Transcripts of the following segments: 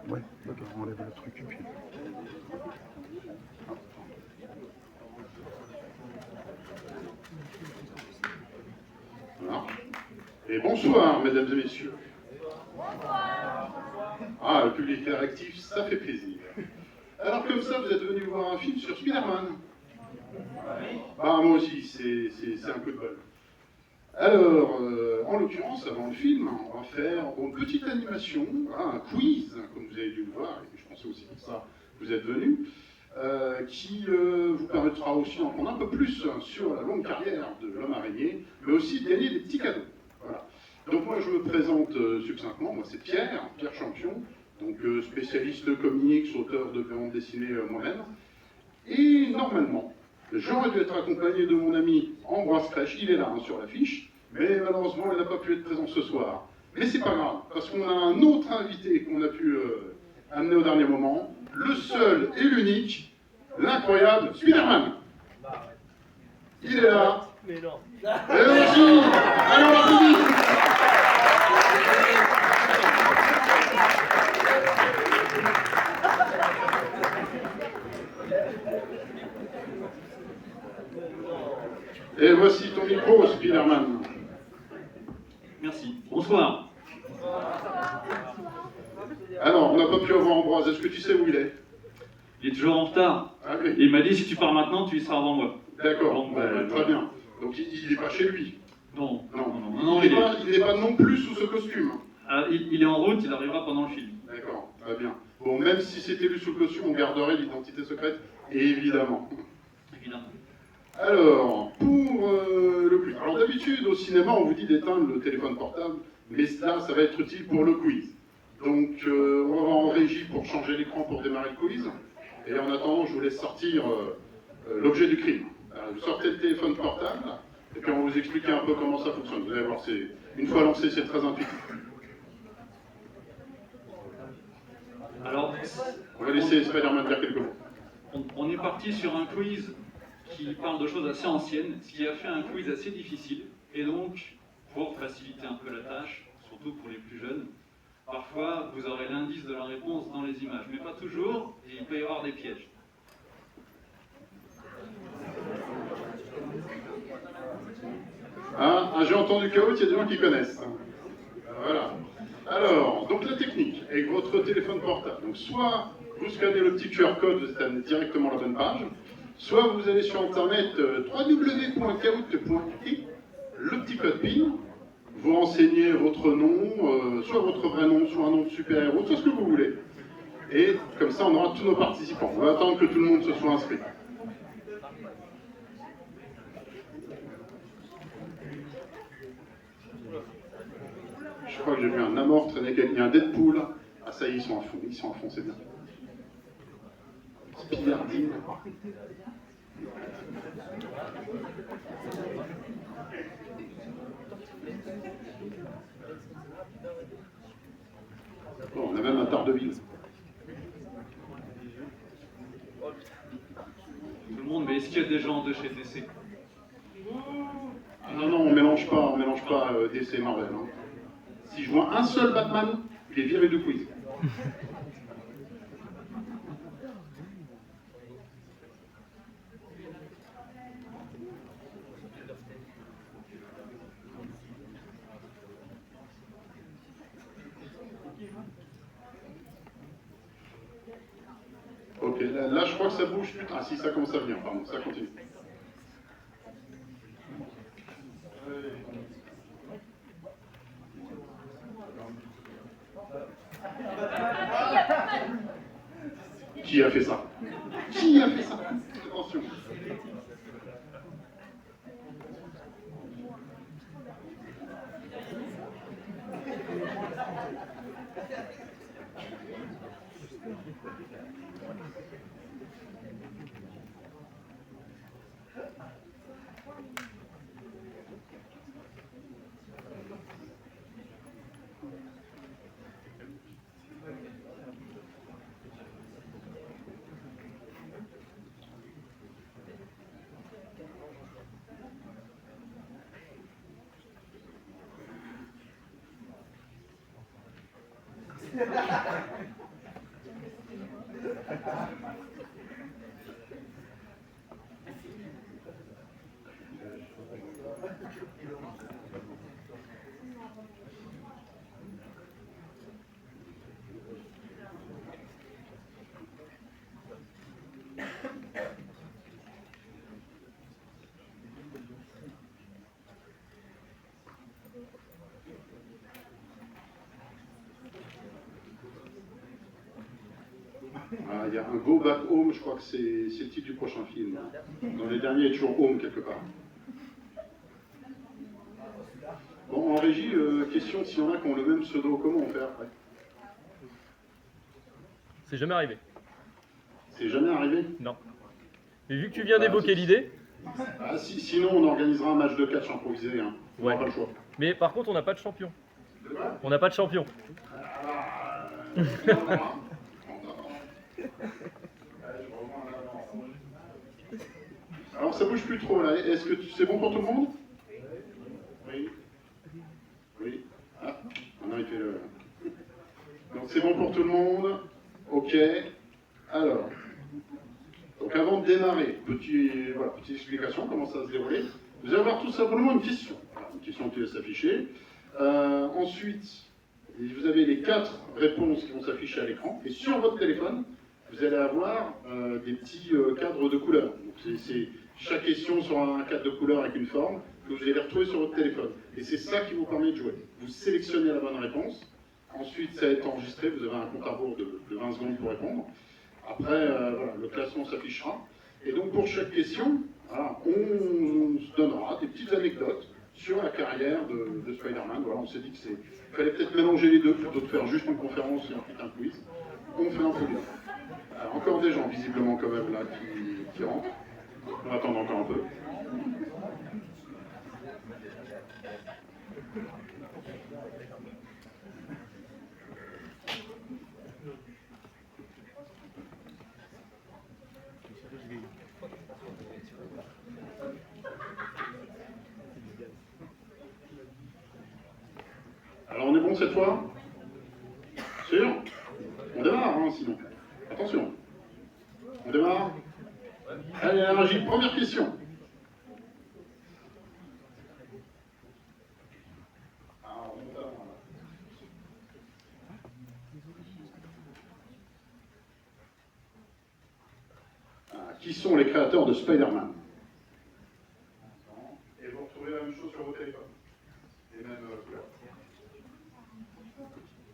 Ouais, d'accord, on enlève le truc et puis... Voilà. Et bonsoir, mesdames et messieurs. Ah, le public est réactif, ça fait plaisir. Alors comme ça, vous êtes venus voir un film sur Spider-Man. Ah, moi aussi, c'est un coup de bol. Alors, en l'occurrence, avant le film, on va faire une petite animation, voilà, un quiz, comme vous avez dû le voir, et je pensais aussi pour ça que vous êtes venus, qui vous permettra aussi d'en prendre un peu plus sur la longue carrière de l'homme araignée, mais aussi de gagner des petits cadeaux. Voilà. Donc moi, je me présente succinctement, moi c'est Pierre Champion, donc spécialiste comics, auteur de bande dessinée moi-même, et normalement, j'aurais dû être accompagné de mon ami Ambroise Crèche, il est là sur l'affiche, mais malheureusement il n'a pas pu être présent ce soir. Mais c'est pas grave, parce qu'on a un autre invité qu'on a pu amener au dernier moment, le seul et l'unique, l'incroyable Spider-Man. Il est là. Mais non. Et aussi, allez on l'applaudit. Et voici ton micro, Spider-Man. Merci. Bonsoir. Alors, on n'a pas pu avoir Ambroise, est-ce que tu sais où il est? Il est toujours en retard. Ah oui. Et il m'a dit si tu pars maintenant, tu y seras avant moi. D'accord, Bon, très bien. Donc il n'est pas chez lui. Non, Il n'est pas non plus sous ce costume. Il est en route, il arrivera pendant le film. D'accord, très bien. Bon, même si c'était lui sous le costume, on garderait l'identité secrète, évidemment. Évidemment. Alors, pour le quiz. Alors d'habitude, au cinéma, on vous dit d'éteindre le téléphone portable, mais là, ça va être utile pour le quiz. Donc, on va en régie pour changer l'écran pour démarrer le quiz. Et en attendant, je vous laisse sortir l'objet du crime. Alors, vous sortez le téléphone portable, et puis on va vous expliquer un peu comment ça fonctionne. Vous allez voir, une fois lancé, c'est très intuitif. Alors, On va laisser Spider-Man dire quelques mots. on est parti sur un quiz qui parle de choses assez anciennes, ce qui a fait un quiz assez difficile. Et donc, pour faciliter un peu la tâche, surtout pour les plus jeunes, parfois vous aurez l'indice de la réponse dans les images, mais pas toujours, et il peut y avoir des pièges. Ah, j'ai entendu Chaos, il y a des gens qui connaissent. Voilà. Alors, donc la technique, avec votre téléphone portable. Donc soit vous scannez le petit QR code, vous êtes amené directement à la bonne page, soit vous allez sur internet www.kahoot.it, le petit code PIN, vous renseignez votre nom, soit votre vrai nom, soit un nom de super-héros, soit ce que vous voulez. Et comme ça, on aura tous nos participants. On va attendre que tout le monde se soit inscrit. Je crois que j'ai vu un Namor traîner quelqu'un, il y a un Deadpool. Ah ça y est, ils sont à fond, c'est bien. Spider-Man. Bon, on a même un Daredevil. Tout le monde, mais est-ce qu'il y a des gens de chez DC? Ah non, on mélange pas DC et Marvel. Hein. Si je vois un seul Batman, il est viré du quiz. Ok, là je crois que ça bouge. Ah si, ça commence à venir, pardon, ça continue. Qui a fait ça? Qui a fait ça? Attention. Ah, il y a un Go Back Home, je crois que c'est le titre du prochain film. Dans les derniers, il y a toujours Home quelque part. Bon, en régie, question s'il y en a qui ont le même pseudo, comment on fait après? C'est jamais arrivé. C'est jamais arrivé? Non. Mais vu que tu viens d'évoquer l'idée... Ah, sinon, on organisera un match de catch improvisé. Hein. On Ouais. n'aura pas le choix. Mais par contre, on n'a pas de champion. De quoi? On n'a pas de champion. Alors ça bouge plus trop là. Est-ce que c'est bon pour tout le monde? Oui. Oui. Ah, maintenant il fait le... Donc c'est bon pour tout le monde. Ok. Alors. Donc avant de démarrer, petite explication, comment ça va se dérouler. Vous allez avoir tout simplement une question. Voilà, une question qui va s'afficher. Ensuite, vous avez les 4 réponses qui vont s'afficher à l'écran. Et sur votre téléphone, vous allez avoir des petits cadres de couleurs. Donc c'est chaque question sera un cadre de couleurs avec une forme que vous allez retrouver sur votre téléphone. Et c'est ça qui vous permet de jouer. Vous sélectionnez la bonne réponse. Ensuite, ça va être enregistré. Vous avez un compte à rebours de 20 secondes pour répondre. Après, voilà, le classement s'affichera. Et donc, pour chaque question, voilà, on se donnera des petites anecdotes sur la carrière de Spider-Man. Voilà, on s'est dit qu'il fallait peut-être mélanger les deux plutôt que de faire juste une conférence et ensuite un quiz. On fait un peu bien. Alors, encore des gens, visiblement, quand même, là, qui rentrent. On va attendre encore un peu. Alors on est bon cette fois? Sûr? On démarre, hein, sinon. Attention. On démarre? Allez, énergie, première question. Qui sont les créateurs de Spider-Man? Et vous retrouvez la même chose sur vos téléphones. Les mêmes couleurs.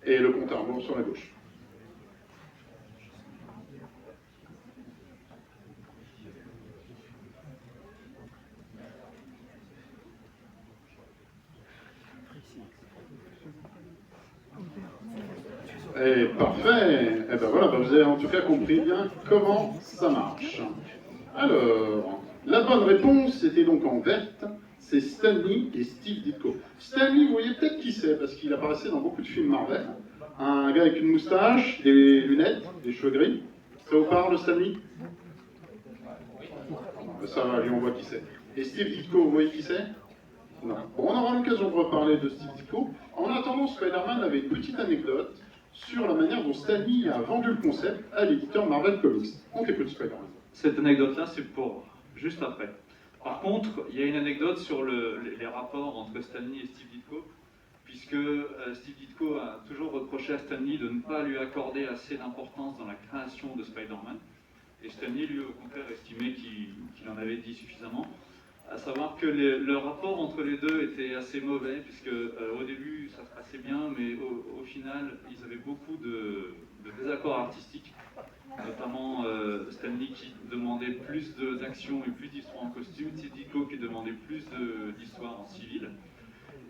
Et le compte à rebours sur la gauche. Et parfait. Et ben voilà, vous avez en tout cas compris bien comment ça marche. Alors, la bonne réponse, c'était donc en verte, c'est Stan Lee et Steve Ditko. Stan Lee, vous voyez peut-être qui c'est, parce qu'il apparaissait dans beaucoup de films Marvel. Un gars avec une moustache, des lunettes, des cheveux gris. Ça vous parle, Stan Lee? Ça va, lui on voit qui c'est. Et Steve Ditko, vous voyez qui c'est? Non. Bon, on aura l'occasion de reparler de Steve Ditko. En attendant, Spider-Man avait une petite anecdote sur la manière dont Stan Lee a vendu le concept à l'éditeur Marvel Comics. On t'écoute, Spider-Man. Cette anecdote-là, c'est pour juste après. Par contre, il y a une anecdote sur les rapports entre Stan Lee et Steve Ditko, puisque Steve Ditko a toujours reproché à Stan Lee de ne pas lui accorder assez d'importance dans la création de Spider-Man. Et Stan Lee, lui, au contraire, estimait qu'il en avait dit suffisamment. À savoir que le rapport entre les deux était assez mauvais, puisque au début, ça se passait bien, mais au final, ils avaient beaucoup de désaccords artistiques. Notamment Stan Lee qui demandait plus d'action et plus d'histoire en costume, Steve Ditko qui demandait plus d'histoire en civil.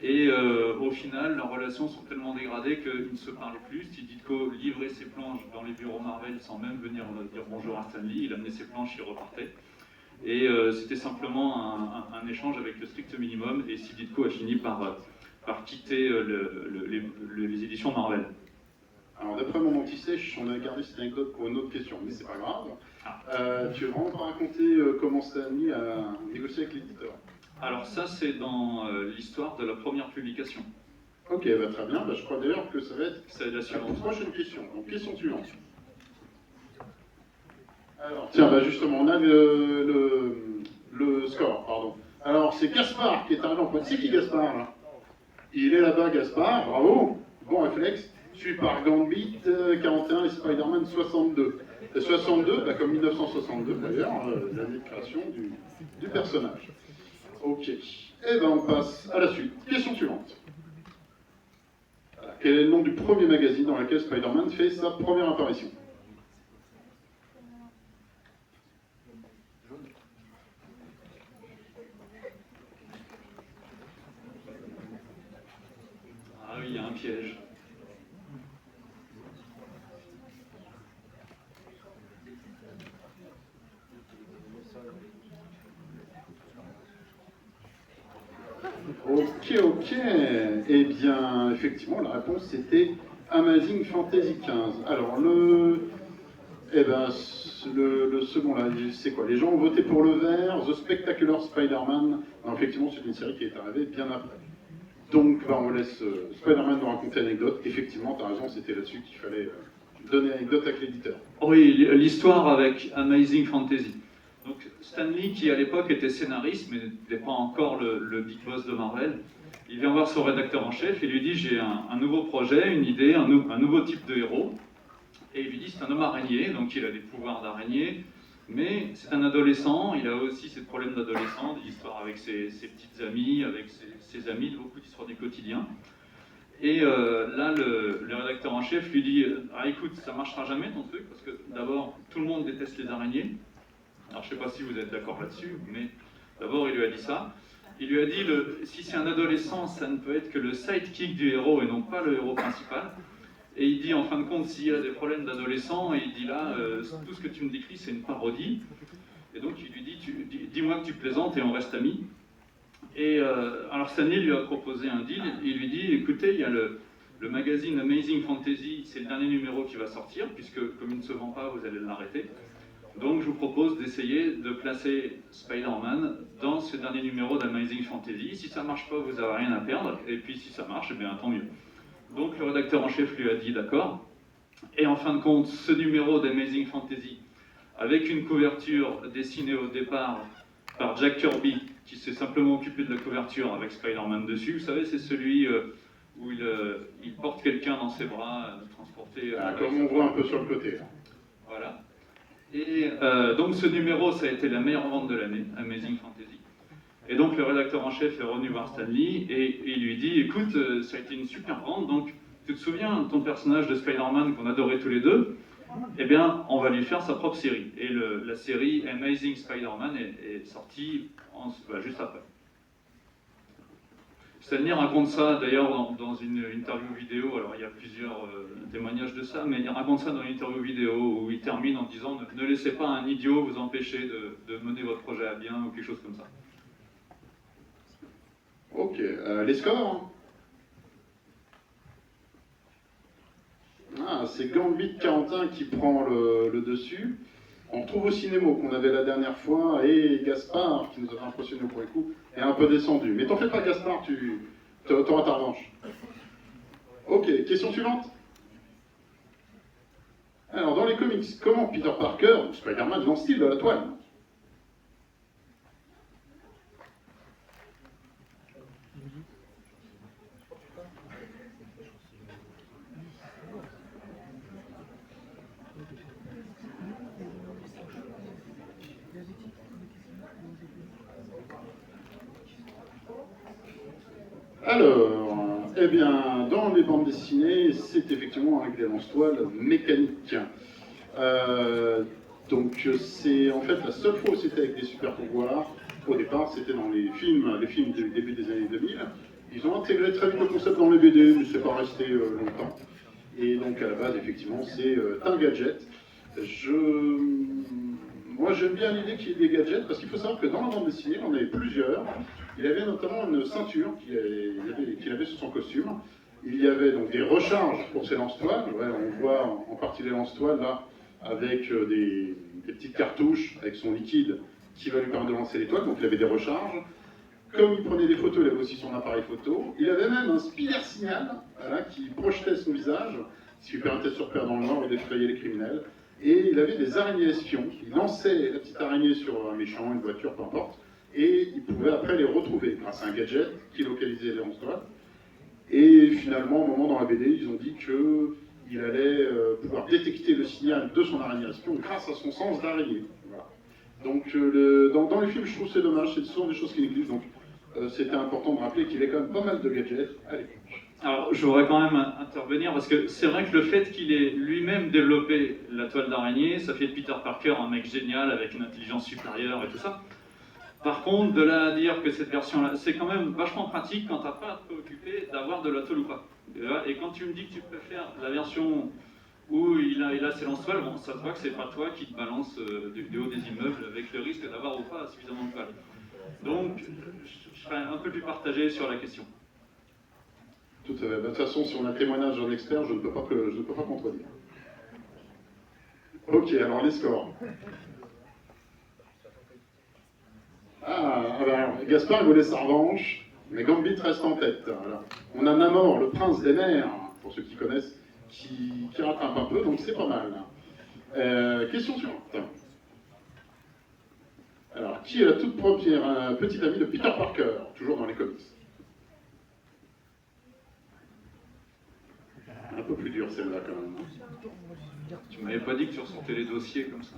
Et au final, leurs relations sont tellement dégradées qu'ils ne se parlaient plus. Steve Ditko livrait ses planches dans les bureaux Marvel sans même venir dire bonjour à Stan Lee, il amenait ses planches, il repartait. Et c'était simplement un échange avec le strict minimum, et Steve Ditko a fini par quitter les éditions Marvel. Alors d'après mon anti-sèche, on a gardé cette anecdote pour une autre question, mais c'est pas grave. Tu veux vraiment pas raconter comment Stan Lee a négocié avec l'éditeur? Alors ça, c'est dans l'histoire de la première publication. Ok, très bien. Je crois d'ailleurs que ça va être C'est la la suivante. prochaine question. Donc question suivante. Alors, tiens, bah justement, on a le score, pardon. Alors, c'est Gaspard qui est arrivé en premier. C'est qui Gaspard, là? Il est là-bas, Gaspard, bravo, bon réflexe. Suivi par Gambit, 41 et Spider-Man 62. Et 62, bah, comme 1962 d'ailleurs, l'année de création du personnage. Ok. Et ben on passe à la suite. Question suivante. Voilà. Quel est le nom du premier magazine dans lequel Spider-Man fait sa première apparition? Ah oui, il y a un piège. Ok, ok. Eh bien, effectivement, la réponse c'était Amazing Fantasy 15. Alors, eh ben, le second là, c'est quoi? Les gens ont voté pour le vert, The Spectacular Spider-Man. Non, effectivement, c'est une série qui est arrivée bien après. Donc, bah, on laisse Spider-Man nous raconter l'anecdote. Effectivement, tu as raison, c'était là-dessus qu'il fallait donner l'anecdote avec l'éditeur. Oui, l'histoire avec Amazing Fantasy. Donc Stan Lee, qui à l'époque était scénariste, mais n'était pas encore le big boss de Marvel, il vient voir son rédacteur en chef et lui dit: j'ai un nouveau projet, une idée, un nouveau type de héros. Et il lui dit: c'est un homme araignée, donc il a des pouvoirs d'araignée, mais c'est un adolescent, il a aussi ses problèmes d'adolescent, des histoires avec ses petites amies, avec ses amis, beaucoup d'histoires du quotidien. Et là, le rédacteur en chef lui dit: ah, écoute, ça marchera jamais ton truc, parce que d'abord, tout le monde déteste les araignées. Alors je ne sais pas si vous êtes d'accord là-dessus, mais d'abord il lui a dit ça. Il lui a dit, si c'est un adolescent, ça ne peut être que le sidekick du héros et non pas le héros principal. Et il dit, en fin de compte, s'il y a des problèmes d'adolescent, et il dit là, tout ce que tu me décris, c'est une parodie. Et donc il lui dit, dis-moi que tu plaisantes et on reste amis. Et alors Stanley lui a proposé un deal. Il lui dit, écoutez, il y a le magazine Amazing Fantasy, c'est le dernier numéro qui va sortir, puisque comme il ne se vend pas, vous allez l'arrêter. Donc je vous propose d'essayer de placer Spider-Man dans ce dernier numéro d'Amazing Fantasy. Si ça ne marche pas, vous n'avez rien à perdre. Et puis si ça marche, eh bien tant mieux. Donc le rédacteur en chef lui a dit d'accord. Et en fin de compte, ce numéro d'Amazing Fantasy, avec une couverture dessinée au départ par Jack Kirby, qui s'est simplement occupé de la couverture avec Spider-Man dessus. Vous savez, c'est celui où il porte quelqu'un dans ses bras, transporté... comme on voit un peu sur le côté. Là. Voilà. Et donc ce numéro, ça a été la meilleure vente de l'année, Amazing Fantasy. Et donc le rédacteur en chef est revenu voir Stan Lee et il lui dit: écoute, ça a été une super vente, donc tu te souviens de ton personnage de Spider-Man qu'on adorait tous les deux? Eh bien, on va lui faire sa propre série. Et la série Amazing Spider-Man est sortie juste après. Stan Lee raconte ça d'ailleurs dans une interview vidéo. Alors il y a plusieurs témoignages de ça, mais il raconte ça dans une interview vidéo où il termine en disant: ne laissez pas un idiot vous empêcher de mener votre projet à bien ou quelque chose comme ça. Ok, les scores. Ah, c'est Gambit 41 qui prend le dessus. On retrouve aussi Nemo qu'on avait la dernière fois, et Gaspard, qui nous avait impressionné au premier coup, est un peu descendu. Mais t'en fais pas, Gaspard, tu auras ta revanche. Ok, question suivante. Alors, dans les comics, comment Peter Parker, ou Spider-Man, lance-t-il de la toile? Alors, eh bien, dans les bandes dessinées, c'est effectivement avec des lance-toiles mécaniques. Donc, c'est en fait la seule fois où c'était avec des super pouvoirs. Au départ, c'était dans les films du début des années 2000. Ils ont intégré très vite le concept dans les BD, mais c'est pas resté longtemps. Et donc, à la base, effectivement, c'est un gadget. Moi, j'aime bien l'idée qu'il y ait des gadgets, parce qu'il faut savoir que dans la bande dessinée, on en avait plusieurs. Il avait notamment une ceinture qu'il avait sur son costume. Il y avait donc des recharges pour ses lance-toiles. Ouais, on voit en partie les lance-toiles là, avec des petites cartouches, avec son liquide qui va lui permettre de lancer les toiles. Donc il avait des recharges. Comme il prenait des photos, il avait aussi son appareil photo. Il avait même un spider signal, voilà, qui projetait son visage, ce qui lui permettait de se repérer dans le noir et d'effrayer les criminels. et il avait des araignées espions. Il lançait la petite araignée sur un méchant, une voiture, peu importe, et il pouvait après les retrouver grâce à un gadget qui localisait les lance-doigts. Et finalement, au moment dans la BD, ils ont dit qu'il allait pouvoir détecter le signal de son araignée espion grâce à son sens d'araignée. Voilà. Donc dans les films, je trouve que c'est dommage, ce sont des choses qui négligent, donc c'était important de rappeler qu'il y avait quand même pas mal de gadgets à l'époque. Alors, je voudrais quand même intervenir, parce que c'est vrai que le fait qu'il ait lui-même développé la toile d'araignée, ça fait de Peter Parker un mec génial, avec une intelligence supérieure et tout ça. Par contre, de là à dire que cette version-là, c'est quand même vachement pratique quand t'as pas à te préoccuper d'avoir de la tôle ou pas. Et quand tu me dis que tu préfères la version où il a ses lance-toiles, bon, ça se voit que c'est pas toi qui te balance du haut des immeubles avec le risque d'avoir ou pas suffisamment de toile. Donc, je serais un peu plus partagé sur la question. Tout à fait. De toute façon, si on a témoignage d'un expert, je ne peux pas contredire. Ok, alors les scores. Alors, Gaspard voulait sa revanche, mais Gambit reste en tête. Alors, on a Namor, le prince des mers, pour ceux qui connaissent, qui rattrape un peu, donc c'est pas mal. Question suivante. Alors, qui est la toute première petite amie de Peter Parker, toujours dans les comics? Un peu plus dur celle-là quand même. Tu m'avais pas dit que tu ressortais les dossiers comme ça.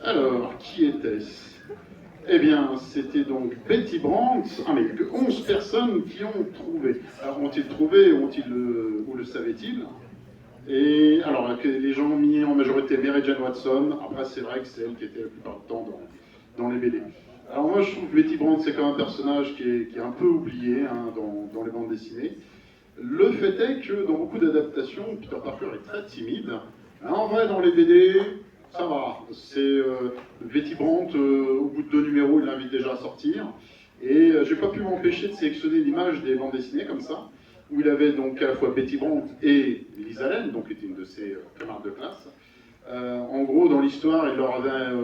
Alors, qui était-ce? Eh bien, c'était donc Betty Brandt. Ah, mais 11 personnes qui ont trouvé. Alors, ont-ils trouvé, où le savaient-ils? Et alors, les gens ont mis en majorité Mary Jane Watson. Après, c'est vrai que c'est elle qui était la plupart du temps dans les BD. Alors moi, je trouve que Betty Brandt, c'est quand même un personnage qui est un peu oublié dans les bandes dessinées. Le fait est que dans beaucoup d'adaptations, Peter Parker est très timide. En vrai, dans les BD, ça va. C'est Betty Brandt, au bout de 2 numéros, il l'invite déjà à sortir. Et j'ai pas pu m'empêcher de sélectionner l'image des bandes dessinées comme ça, où il avait donc à la fois Betty Brandt et Liz Allen, donc qui était une de ses camarades de classe. En gros, dans l'histoire, il leur avait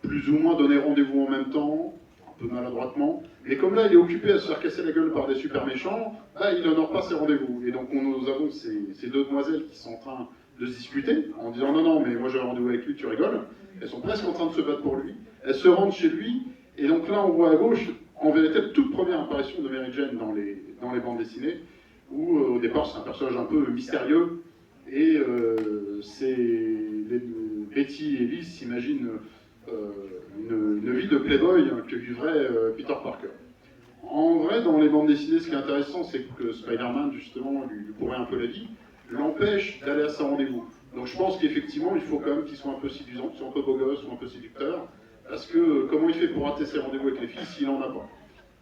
plus ou moins donné rendez-vous en même temps, un peu maladroitement. Mais comme là, il est occupé à se faire casser la gueule par des super méchants, bah, il n'honore pas ses rendez-vous. Et donc nous avons ces deux demoiselles qui sont en train de se disputer, en disant non, mais moi j'ai rendez-vous avec lui, tu rigoles. Elles sont presque en train de se battre pour lui. Elles se rendent chez lui, et donc là on voit à gauche, en vérité, la toute première apparition de Mary Jane dans les bandes dessinées, où au départ c'est un personnage un peu mystérieux, et Betty et Liz s'imaginent une vie de playboy que vivrait Peter Parker. En vrai, dans les bandes dessinées, ce qui est intéressant, c'est que Spider-Man, justement, lui pourrait un peu la vie, l'empêche d'aller à ses rendez-vous. Donc je pense qu'effectivement, il faut quand même qu'il soit un peu séduisant, qu'il soit un peu beau gosse ou un peu séducteur, parce que comment il fait pour rater ses rendez-vous avec les filles s'il n'en a pas?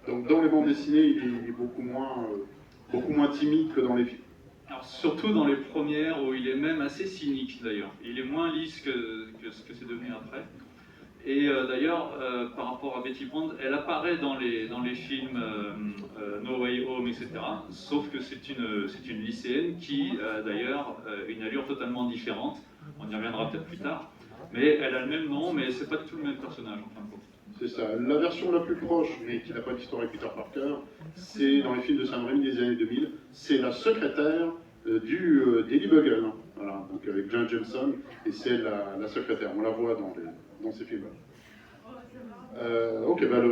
Donc dans les bandes dessinées, il est beaucoup moins timide que dans les films. Alors surtout dans les premières où il est même assez cynique d'ailleurs. Il est moins lisse que ce que c'est devenu après. Et d'ailleurs, par rapport à Betty Brandt, elle apparaît dans les films No Way Home, etc. Sauf que c'est une lycéenne qui a d'ailleurs une allure totalement différente. On y reviendra peut-être plus tard. Mais elle a le même nom, mais c'est pas du tout le même personnage en fin de compte. C'est ça. La version la plus proche, mais qui n'a pas d'histoire avec Peter Parker, c'est dans les films de Sam Raimi des années 2000. C'est la secrétaire du Daily Bugle. Voilà, donc avec John Jameson, et c'est la secrétaire. On la voit dans ces films. Ok, bah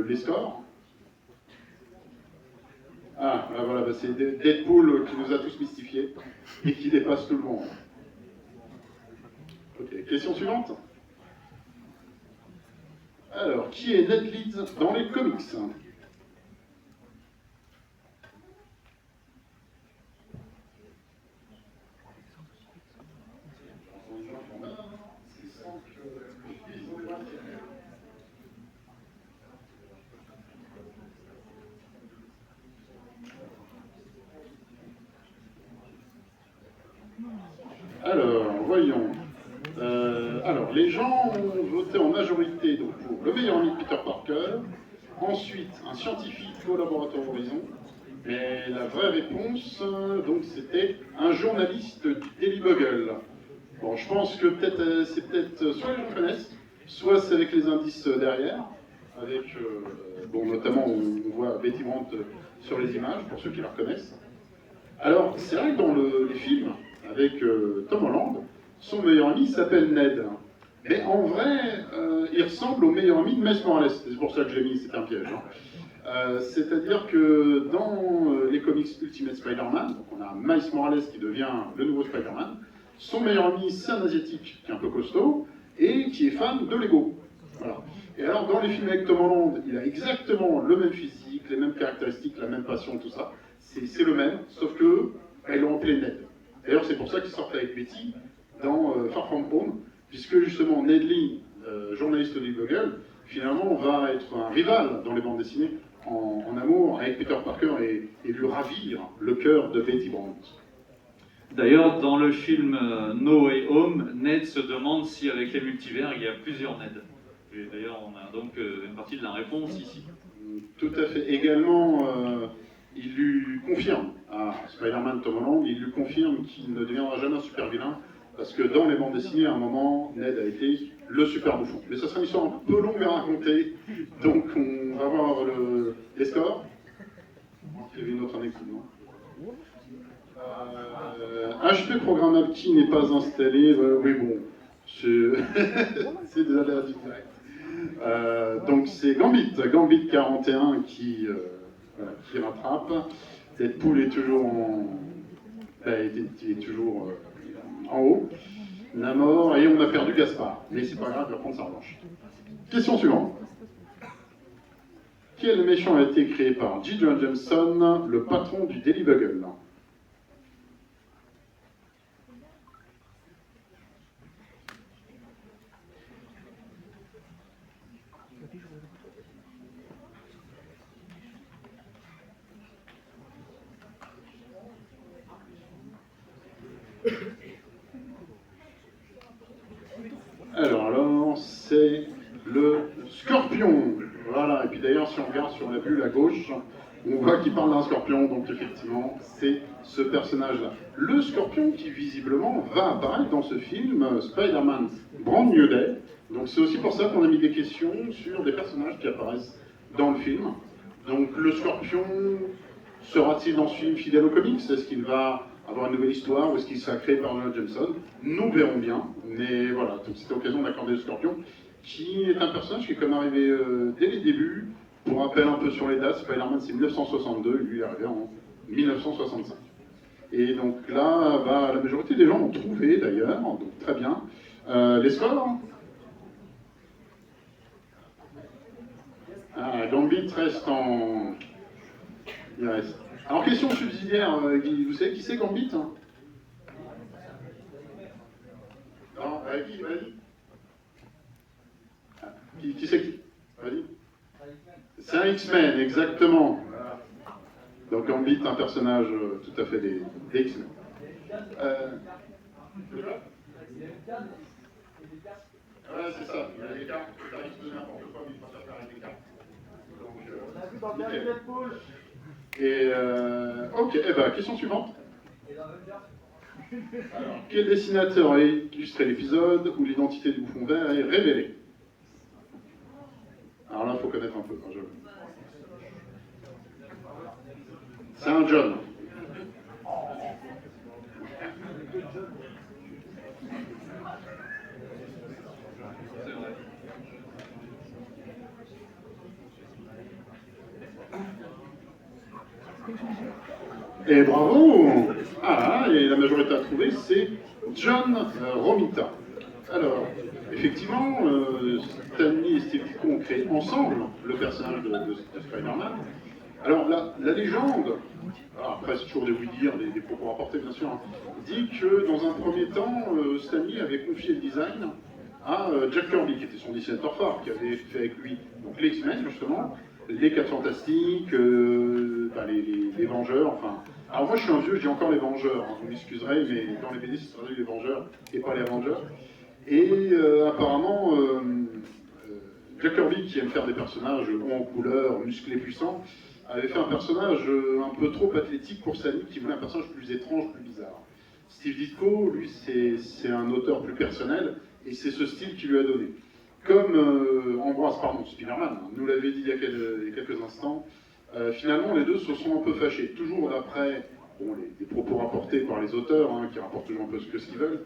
les scores. Ah, là, voilà, bah c'est Deadpool qui nous a tous mystifiés et qui dépasse tout le monde. Ok, question suivante. Alors, qui est Ned Leeds dans les comics? Alors, voyons. Alors, les gens ont voté en majorité donc, pour le meilleur ami de Peter Parker, ensuite un scientifique au laboratoire Horizon, mais la vraie réponse, donc, c'était un journaliste du Daily Bugle. Bon, je pense que c'est peut-être, soit les gens connaissent, soit c'est avec les indices derrière, avec, bon, notamment on voit Betty Brant sur les images, pour ceux qui la reconnaissent. Alors, c'est vrai que dans les films, avec Tom Holland, son meilleur ami s'appelle Ned. Mais en vrai, il ressemble au meilleur ami de Miles Morales. C'est pour ça que j'ai mis, c'est un piège. Hein. C'est-à-dire que dans les comics Ultimate Spider-Man, donc on a Miles Morales qui devient le nouveau Spider-Man, son meilleur ami c'est un asiatique qui est un peu costaud et qui est fan de Lego. Voilà. Et alors dans les films avec Tom Holland, il a exactement le même physique, les mêmes caractéristiques, la même passion, tout ça. C'est le même, sauf que ils l'ont appelé Ned. D'ailleurs c'est pour ça qu'ils sortent avec Betty dans Far From Home, puisque justement Ned Lee, journaliste du Bugle, finalement va être un rival dans les bandes dessinées en amour avec Peter Parker et lui ravir le cœur de Betty Brant. D'ailleurs, dans le film No Way Home, Ned se demande si avec les multivers, il y a plusieurs Ned. Et d'ailleurs, on a donc une partie de la réponse ici. Tout à fait. Également, il lui confirme, à Spider-Man Tom Holland, il lui confirme qu'il ne deviendra jamais un super vilain, parce que dans les bandes dessinées, à un moment, Ned a été le super bouffon. Mais ça sera une histoire un peu longue à raconter, donc on va voir les scores. Il y avait une autre anecdote, non HP programmable qui n'est pas installé, oui bon, c'est des aléas du direct. Donc c'est Gambit 41 qui rattrape. Deadpool est toujours il est toujours en haut. Namor, et on a perdu Gaspard. Mais c'est pas grave, il va prendre sa revanche. Question suivante. Quel méchant a été créé par J. Jonah Jameson, le patron du Daily Bugle? Alors, c'est le Scorpion. Voilà, et puis d'ailleurs, si on regarde sur la bulle à gauche, on voit qu'il parle d'un scorpion, donc effectivement, c'est ce personnage-là. Le Scorpion qui, visiblement, va apparaître dans ce film Spider-Man Brand New Day. Donc c'est aussi pour ça qu'on a mis des questions sur des personnages qui apparaissent dans le film. Donc le Scorpion, sera-t-il dans ce film fidèle aux comics? Est-ce qu'il va avoir une nouvelle histoire ou est-ce qu'il sera créé par Jonah Jameson? Nous verrons bien, mais voilà, donc c'était l'occasion d'accorder le Scorpion, qui est un personnage qui est comme arrivé dès les débuts. Pour rappel un peu sur les dates, Spider-Man c'est 1962, lui il est arrivé en 1965. Et donc là, la majorité des gens l'ont trouvé d'ailleurs, donc très bien. Les scores? Gambit reste en... Il reste. Alors question subsidiaire, vous savez qui c'est Gambit? Non, qui? Vas-y. Qui c'est qui? Vas-y. C'est un X-Men, exactement. Donc Gambit, un personnage tout à fait des X-Men. Ouais, c'est ça. Il y a des cartes, ça arrive de n'importe quoi, mais il faut faire avec des cartes. Donc, ok, question suivante. Alors, quel dessinateur a illustré l'épisode où l'identité du bouffon vert est révélée? Alors là, il faut connaître un peu. C'est un John. Et bravo! Et la majorité à trouver, c'est John Romita. Alors, effectivement, Stan Lee et Steve Ditko ont créé ensemble le personnage de Spider-Man. Alors, la légende, après c'est toujours des oui-dire, des propos rapportés bien sûr, dit que dans un premier temps, Stan Lee avait confié le design à Jack Kirby, qui était son dessinateur phare, qui avait fait avec lui donc les X-Men justement, les 4 Fantastiques, les Vengeurs, enfin... Alors moi je suis un vieux, je dis encore les Vengeurs, vous m'excuserez, mais dans les BD c'est traduit les Vengeurs et pas les Avengers. Et apparemment, Jack Kirby, qui aime faire des personnages en couleur, musclés, puissants, avait fait un personnage un peu trop athlétique pour Stan Lee, qui voulait un personnage plus étrange, plus bizarre. Steve Ditko, lui, c'est un auteur plus personnel, et c'est ce style qu'il lui a donné. Comme comme Ambroise, pardon, Spider-Man, nous l'avait dit il y a quelques instants, finalement les deux se sont un peu fâchés, toujours d'après les propos rapportés par les auteurs, hein, qui rapportent toujours un peu ce qu'ils veulent.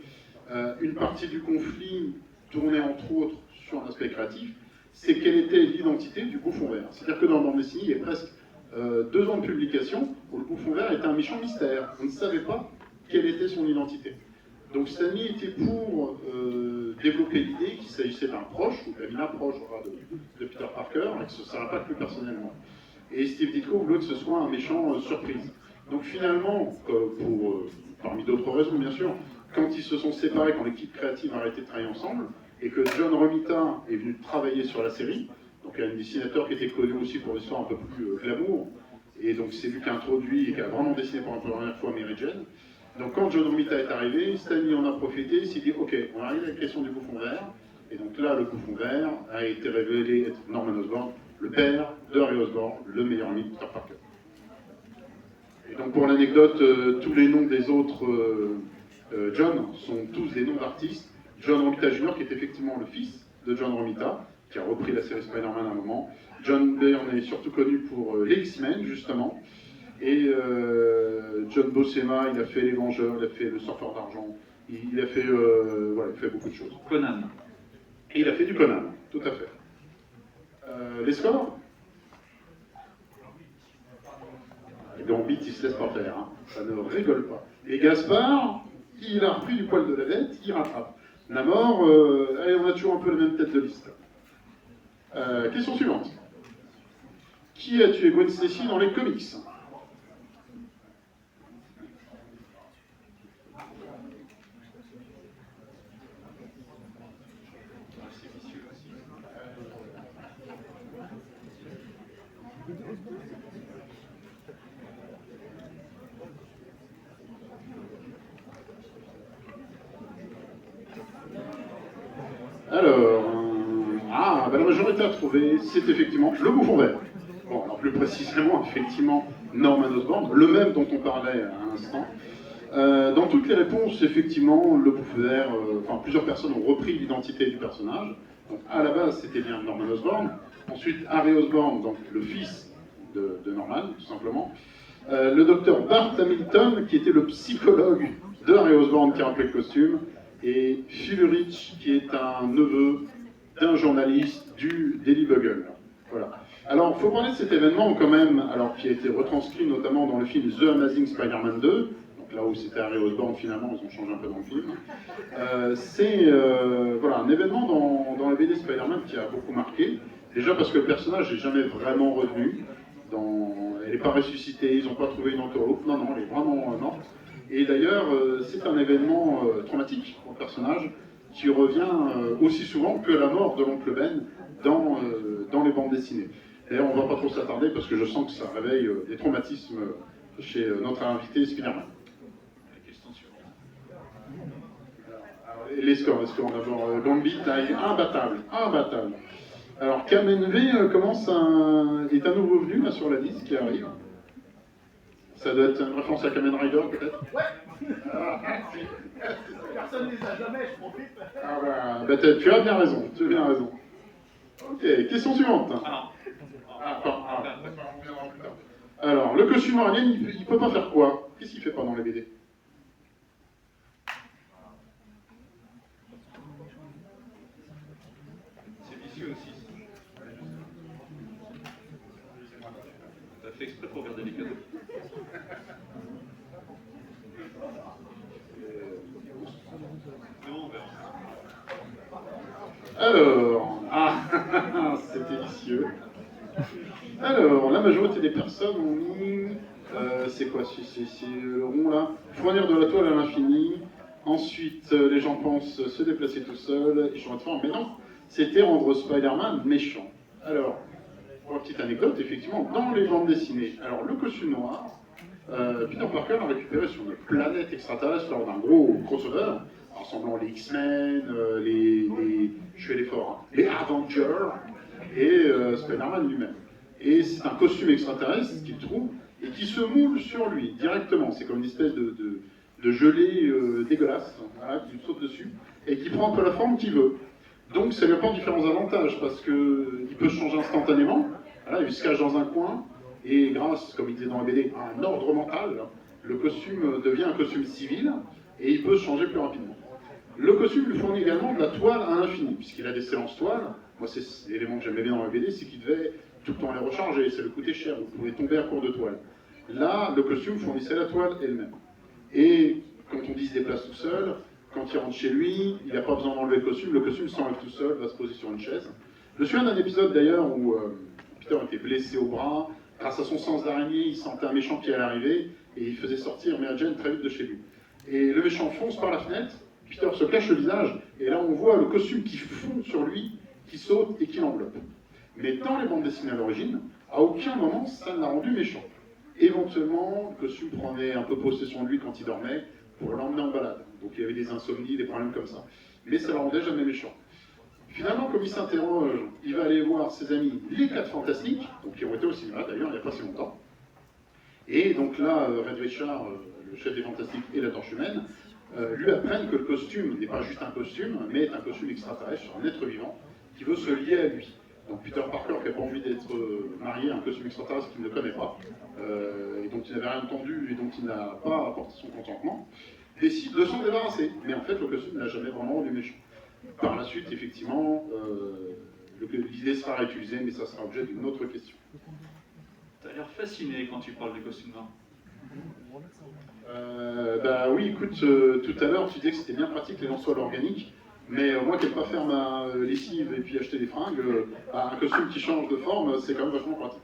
Une partie du conflit tournait entre autres sur un aspect créatif, c'est quelle était l'identité du Bouffon Vert. C'est-à-dire que dans le bande dessinée, il y a presque 2 ans de publication où le Bouffon Vert était un méchant mystère. On ne savait pas quelle était son identité. Donc Stan Lee était pour développer l'idée qu'il s'agissait d'un proche, ou d'une approche de Peter Parker, et que ça n'impacte plus personnellement. Et Steve Ditko voulait que ce soit un méchant surprise. Donc finalement, parmi d'autres raisons bien sûr, quand ils se sont séparés, quand l'équipe créative a arrêté de travailler ensemble, et que John Romita est venu travailler sur la série, donc il y a un dessinateur qui était connu aussi pour l'histoire un peu plus glamour, et donc c'est lui qui a introduit et qui a vraiment dessiné pour la première fois Mary Jane. Donc quand John Romita est arrivé, Stan Lee en a profité, il s'est dit ok, on arrive à la question du Bouffon Vert, et donc là le Bouffon Vert a été révélé être Norman Osborn, le père de Harry Osborn, le meilleur ami de Peter Parker. Et donc pour l'anecdote, tous les noms des autres John sont tous des noms d'artistes. John Romita Jr., qui est effectivement le fils de John Romita, qui a repris la série Spider-Man à un moment. John Byrne est surtout connu pour les X-Men, justement. Et John Buscema, il a fait Les Vengeurs, il a fait Le Surfeur d'Argent, il a fait, voilà, il fait beaucoup de choses. Conan. Et il a fait du Conan, tout à fait. Les scores? Gambit, il se laisse pas faire, hein. Ça ne rigole pas. Et Gaspard, il a repris du poil de la bête, il rattrape. Namor, allez, on a toujours un peu la même tête de liste. Question suivante. Qui a tué Gwen Stacy dans les comics? Alors, la majorité a trouvé, c'est effectivement le Bouffon Vert. Bon, alors plus précisément, effectivement, Norman Osborn, le même dont on parlait à l'instant. Dans toutes les réponses, effectivement, le Bouffon Vert, plusieurs personnes ont repris l'identité du personnage. Donc, à la base, c'était bien Norman Osborn. Ensuite, Harry Osborn, donc le fils de Norman, tout simplement. Le docteur Bart Hamilton, qui était le psychologue de Harry Osborn, qui a rappelé le costume. Et Phil Rich, qui est un neveu d'un journaliste du Daily Bugle. Voilà. Alors, il faut parler de cet événement quand même, alors qui a été retranscrit notamment dans le film The Amazing Spider-Man 2, donc là où c'était Harry Osborn, finalement, ils ont changé un peu dans le film. C'est voilà, un événement dans la BD Spider-Man qui a beaucoup marqué, déjà parce que le personnage n'est jamais vraiment revenu, elle n'est pas ressuscitée, ils n'ont pas trouvé une entourloupe, non, elle est vraiment morte. Et d'ailleurs, c'est un événement traumatique pour le personnage qui revient aussi souvent que la mort de l'oncle Ben dans les bandes dessinées. D'ailleurs, on ne va pas trop s'attarder parce que je sens que ça réveille des traumatismes chez notre invité Spider-Man. La question suivante. Alors, les scores d'abord. Gambit imbattable. Alors, KMNV est un nouveau venu là, sur la liste qui arrive. Ça doit être une référence à Kamen Rider, peut-être? Ouais. Personne ne les a jamais, je profite. Tu as bien raison, Ok, question suivante. Alors, le costume alien, il peut pas faire quoi? Qu'est-ce qu'il fait pas dans les BD? C'est vicieux aussi. T'as fait exprès pour garder les cadeaux. Non, on verra. Alors, c'était vicieux. Alors, la majorité des personnes ont mis, c'est quoi, c'est le rond là, fournir de la toile à l'infini. Ensuite, les gens pensent se déplacer tout seul, et changer de forme. Mais non, c'était rendre Spider-Man méchant. Alors, pour la petite anecdote, effectivement, dans les bandes dessinées, alors le costume noir, Peter Parker l'a récupéré sur une planète extraterrestre lors d'un gros crossover, rassemblant les X-Men, je fais l'effort, hein, les Avengers et Spider-Man lui-même. Et c'est un costume extraterrestre qu'il trouve et qui se moule sur lui directement. C'est comme une espèce de gelée dégueulasse, voilà, qui lui saute dessus et qui prend un peu la forme qu'il veut. Donc ça lui apporte différents avantages, parce qu'il peut se changer instantanément, voilà, il se cache dans un coin, et grâce, comme il disait dans la BD, à un ordre mental, le costume devient un costume civil, et il peut se changer plus rapidement. Le costume lui fournit également de la toile à l'infini, puisqu'il a des séances toiles. Moi, c'est l'élément que j'aimais bien dans la BD, c'est qu'il devait tout le temps les recharger, ça lui coûtait cher, vous pouvez tomber à court de toile. Là, le costume fournissait la toile elle-même. Et quand on dit il se déplace tout seul, quand il rentre chez lui, il n'a pas besoin d'enlever le costume s'enlève tout seul, va se poser sur une chaise. Je me souviens d'un épisode d'ailleurs où Peter était blessé au bras, grâce à son sens d'araignée, il sentait un méchant qui allait arriver, et il faisait sortir Mary Jane très vite de chez lui. Et le méchant fonce par la fenêtre, Peter se cache le visage, et là on voit le costume qui fond sur lui, qui saute et qui l'enveloppe. Mais dans les bandes dessinées à l'origine, à aucun moment ça ne l'a rendu méchant. Éventuellement, le costume prenait un peu possession de lui quand il dormait pour l'emmener en balade. Donc il y avait des insomnies, des problèmes comme ça. Mais ça ne le rendait jamais méchant. Finalement, comme il s'interroge, il va aller voir ses amis, les 4 Fantastiques, donc qui ont été au cinéma d'ailleurs il n'y a pas si longtemps. Et donc là, Red Richard, le chef des Fantastiques et la Torche Humaine, lui apprennent que le costume n'est pas juste un costume, mais est un costume extraterrestre sur un être vivant qui veut se lier à lui. Donc Peter Parker, qui n'a pas envie d'être marié à un costume extraterrestre qu'il ne connaît pas, et dont il n'avait rien entendu et dont il n'a pas apporté son consentement, décide de s'en débarrasser. Mais en fait, le costume n'a jamais vraiment rendu méchant. Par la suite, effectivement, l'idée sera réutilisée, mais ça sera objet d'une autre question. T'as l'air fasciné quand tu parles du costume noir. Bah oui, écoute, tout à l'heure tu disais que c'était bien pratique les lensoiles organiques, mais moi qui n'aime pas faire ma lessive et puis acheter des fringues, un costume qui change de forme, c'est quand même vachement pratique.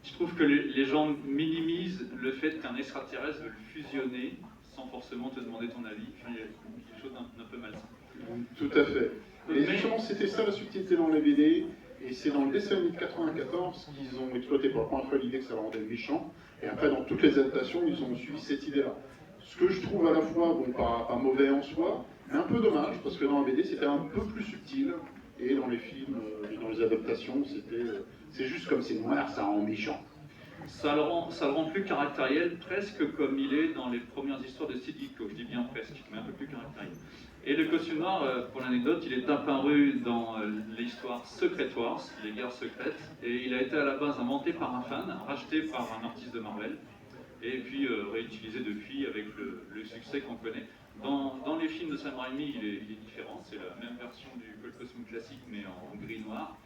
Je trouve que les gens minimisent le fait qu'un extraterrestre veut le fusionner sans forcément te demander ton avis. Enfin, il y a quelque chose d'un peu malsain. Tout à fait. Et justement, c'était ça la subtilité dans les BD, et c'est dans le dessin animé de 94 qu'ils ont exploité pour la première fois l'idée que ça leur rendait méchant, et après dans toutes les adaptations, ils ont suivi cette idée-là. Ce que je trouve à la fois, bon, pas mauvais en soi, mais un peu dommage, parce que dans la BD, c'était un peu plus subtil, et dans les films et dans les adaptations, c'est juste comme c'est noir, ça rend méchant. Ça le rend plus caractériel, presque comme il est dans les premières histoires de Sid Ditko. Je dis bien presque, mais un peu plus caractériel. Et le costume noir, pour l'anecdote, il est apparu dans l'histoire Secret Wars, les guerres secrètes, et il a été à la base inventé par un fan, racheté par un artiste de Marvel, et puis réutilisé depuis avec le succès qu'on connaît. Dans les films de Sam Raimi, il est différent, c'est la même version du costume classique, mais en gris-noir,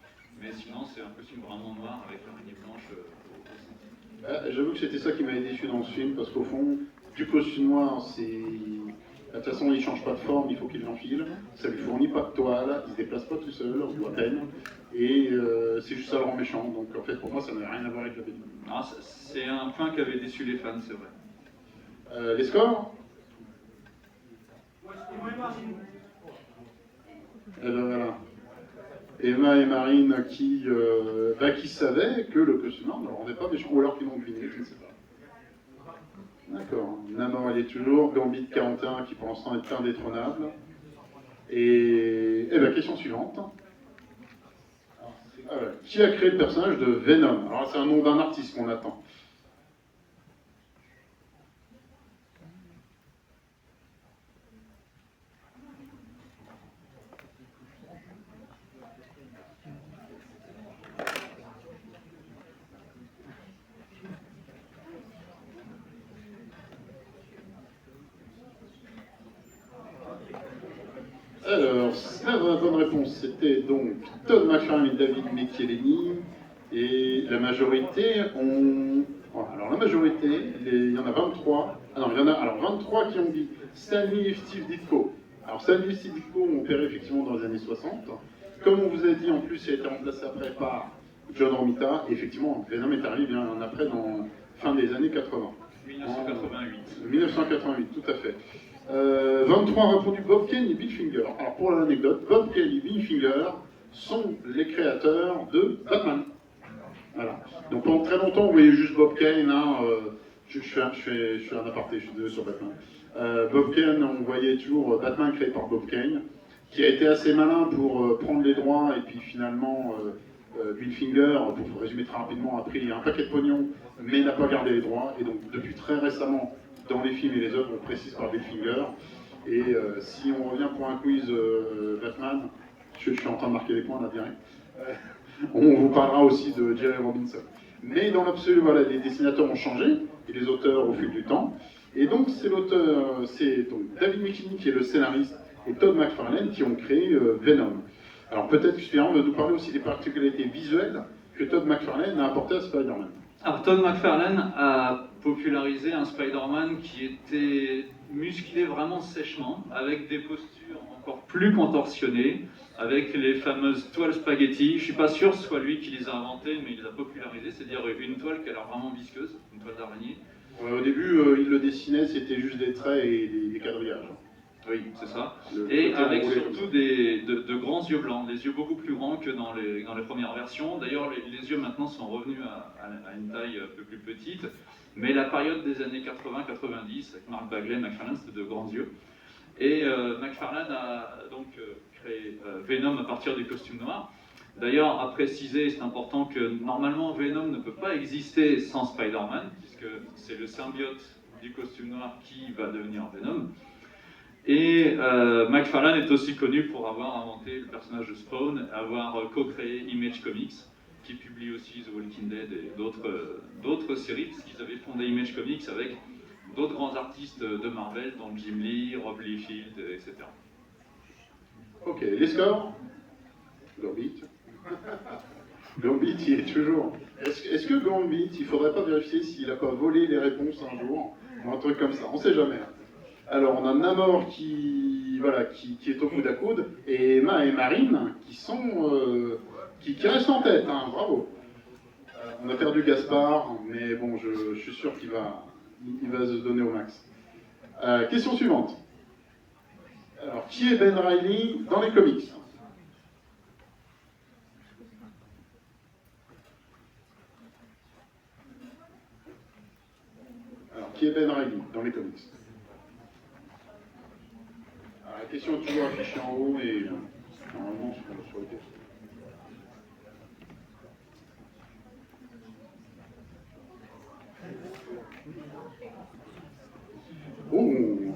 mais sinon c'est un costume vraiment noir avec l'araignée blanche au centre. J'avoue que c'était ça qui m'avait déçu dans ce film, parce qu'au fond, du costume noir, c'est... De toute façon, il ne change pas de forme, il faut qu'il l'enfile. Ça ne lui fournit pas de toile, il ne se déplace pas tout seul, ou à peine. Et c'est juste ça le rend méchant. Donc en fait, pour moi, ça n'avait rien à voir avec la BD. C'est un point qui avait déçu les fans, c'est vrai. Les scores ? Et ben voilà. Emma et Marine qui savaient que le costume noir ne le rendait pas méchant, ou alors qu'ils l'ont deviné, je ne sais pas. D'accord. Namor, elle est toujours. Gambit 41 qui pour l'instant est indétrônable. Et question suivante. Qui a créé le personnage de Venom? Alors c'est un nom d'un artiste qu'on attend. Alors, la bonne réponse, c'était donc Todd McFarlane et David Michelinie. Et la majorité ont... Alors la majorité, il y en a 23. Ah non, il y en a 23 qui ont dit Stanley et Steve Ditko. Alors Stanley et Steve Ditko ont opéré effectivement dans les années 60. Comme on vous a dit, en plus, il a été remplacé après par John Romita. Et effectivement, Venom est arrivé bien après, dans fin des années 80. 1988. 1988, tout à fait. 23 ont répondu Bob Kane et Bill Finger. Alors pour l'anecdote, Bob Kane et Bill Finger sont les créateurs de Batman. Voilà. Donc pendant très longtemps, vous voyez juste Bob Kane. Je fais un aparté, je suis désolé sur Batman. Bob Kane, on voyait toujours Batman créé par Bob Kane, qui a été assez malin pour prendre les droits, et puis finalement, Bill Finger, pour résumer très rapidement, a pris un paquet de pognon, mais n'a pas gardé les droits, et donc depuis très récemment, dans les films et les œuvres, on précise par Bill Finger. Et si on revient pour un quiz Batman, Je suis en train de marquer les points là direct. On vous parlera aussi de Jerry Robinson. Mais dans l'absolu, voilà, les dessinateurs ont changé, et les auteurs au fil du temps. Et donc c'est l'auteur, c'est donc David McKinney qui est le scénariste, et Todd McFarlane qui ont créé Venom. Alors peut-être que Spider-Man va nous parler aussi des particularités visuelles que Todd McFarlane a apportées à Spider-Man. Alors Todd McFarlane a popularisé un Spider-Man qui était musclé vraiment sèchement, avec des postures encore plus contorsionnées, avec les fameuses toiles spaghetti. Je ne suis pas sûr que ce soit lui qui les a inventées, mais il les a popularisées, c'est-à-dire une toile qui a l'air vraiment visqueuse, une toile d'araignée. Au début, il le dessinait, c'était juste des traits et des quadrillages. Oui, c'est ça. Et avec surtout de grands yeux blancs, des yeux beaucoup plus grands que dans les premières versions. D'ailleurs, les yeux maintenant sont revenus à une taille un peu plus petite. Mais la période des années 80-90, avec Mark Bagley, McFarlane, c'était de grands yeux. Et McFarlane a donc créé Venom à partir des costumes noirs. D'ailleurs, à préciser, c'est important que normalement Venom ne peut pas exister sans Spider-Man, puisque c'est le symbiote du costume noir qui va devenir Venom. Et McFarlane est aussi connu pour avoir inventé le personnage de Spawn, avoir co-créé Image Comics, qui publie aussi The Walking Dead et d'autres séries, parce qu'ils avaient fondé Image Comics avec d'autres grands artistes de Marvel, dont Jim Lee, Rob Liefeld, etc. Ok, les scores. Gambit. Gambit, il est toujours... Est-ce que Gambit, il faudrait pas vérifier s'il n'a pas volé les réponses un jour, ou un truc comme ça, on sait jamais. Alors, on a Namor qui est au coude à coude, et Emma et Marine qui sont... qui restent en tête, hein, bravo. On a perdu Gaspard, mais bon, je suis sûr qu'il va se donner au max. Question suivante. Alors, qui est Ben Reilly dans les comics? Alors, qui est Ben Reilly dans les comics? Alors, la question est toujours affichée en haut et normalement sur le texte. Oh,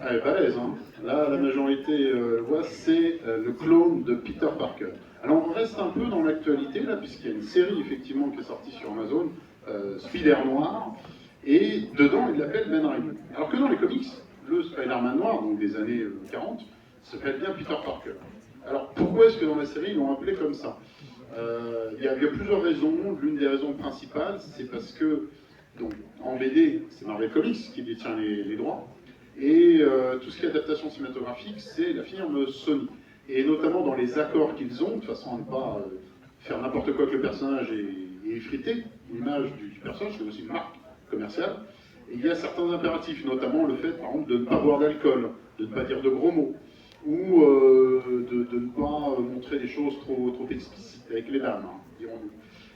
elle est balèze, hein. Là, la majorité le voit, c'est le clone de Peter Parker. Alors, on reste un peu dans l'actualité, là, puisqu'il y a une série, effectivement, qui est sortie sur Amazon, Spider Noir, et dedans, il l'appelle Ben Reilly. Alors que dans les comics, le Spider-Man noir, donc des années 40, s'appelle bien Peter Parker. Alors, pourquoi est-ce que dans la série, ils l'ont appelé comme ça? Il y a plusieurs raisons. L'une des raisons principales, c'est parce que, donc, en BD, c'est Marvel Comics qui détient les droits, et tout ce qui est adaptation cinématographique, c'est la firme Sony. Et notamment dans les accords qu'ils ont, de façon à ne pas faire n'importe quoi avec le personnage et effriter l'image du personnage, c'est aussi une marque commerciale. Et il y a certains impératifs, notamment le fait, par exemple, de ne pas boire d'alcool, de ne pas dire de gros mots, ou de ne pas montrer des choses trop explicites avec les dames, hein, dirons-nous.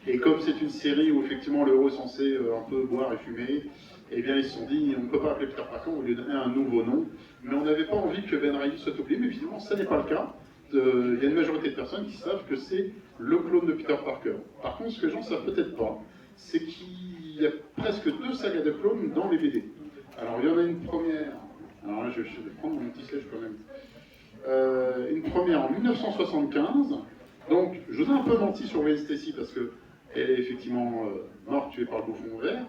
Et comme c'est une série où effectivement le héros est censé un peu boire et fumer, eh bien ils se sont dit on ne peut pas appeler Peter Parker, on lui donner un nouveau nom. Mais on n'avait pas envie que Ben Reilly soit oublié, mais finalement ça n'est pas le cas. Il y a une majorité de personnes qui savent que c'est le clone de Peter Parker. Par contre, ce que les gens ne savent peut-être pas, c'est qu'il y a presque 2 sagas de clones dans les BD. Alors il y en a une première, alors là je vais prendre mon petit sèche quand même. Une première en 1975, donc je vous ai un peu menti sur Gwen Stacy parce que elle est effectivement morte, tuée par le bouffon vert,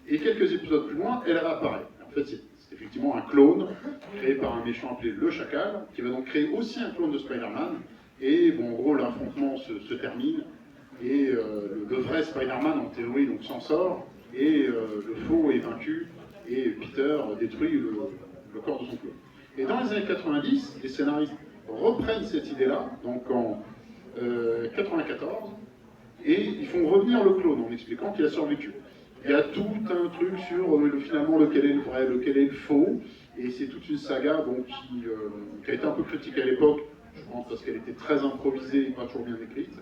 et quelques épisodes plus loin, elle réapparaît. En fait, c'est effectivement un clone créé par un méchant appelé le Chacal, qui va donc créer aussi un clone de Spider-Man, et bon, en gros, l'affrontement se termine, et le vrai Spider-Man, en théorie, donc s'en sort, et le faux est vaincu, et Peter détruit le corps de son clone. Et dans les années 90, les scénaristes reprennent cette idée-là, donc en 94, et ils font revenir le clone en expliquant qu'il a survécu. Il y a tout un truc sur finalement lequel est le vrai, lequel est le faux, et c'est toute une saga donc, qui a été un peu critiquée à l'époque, je pense parce qu'elle était très improvisée et pas toujours bien écrite,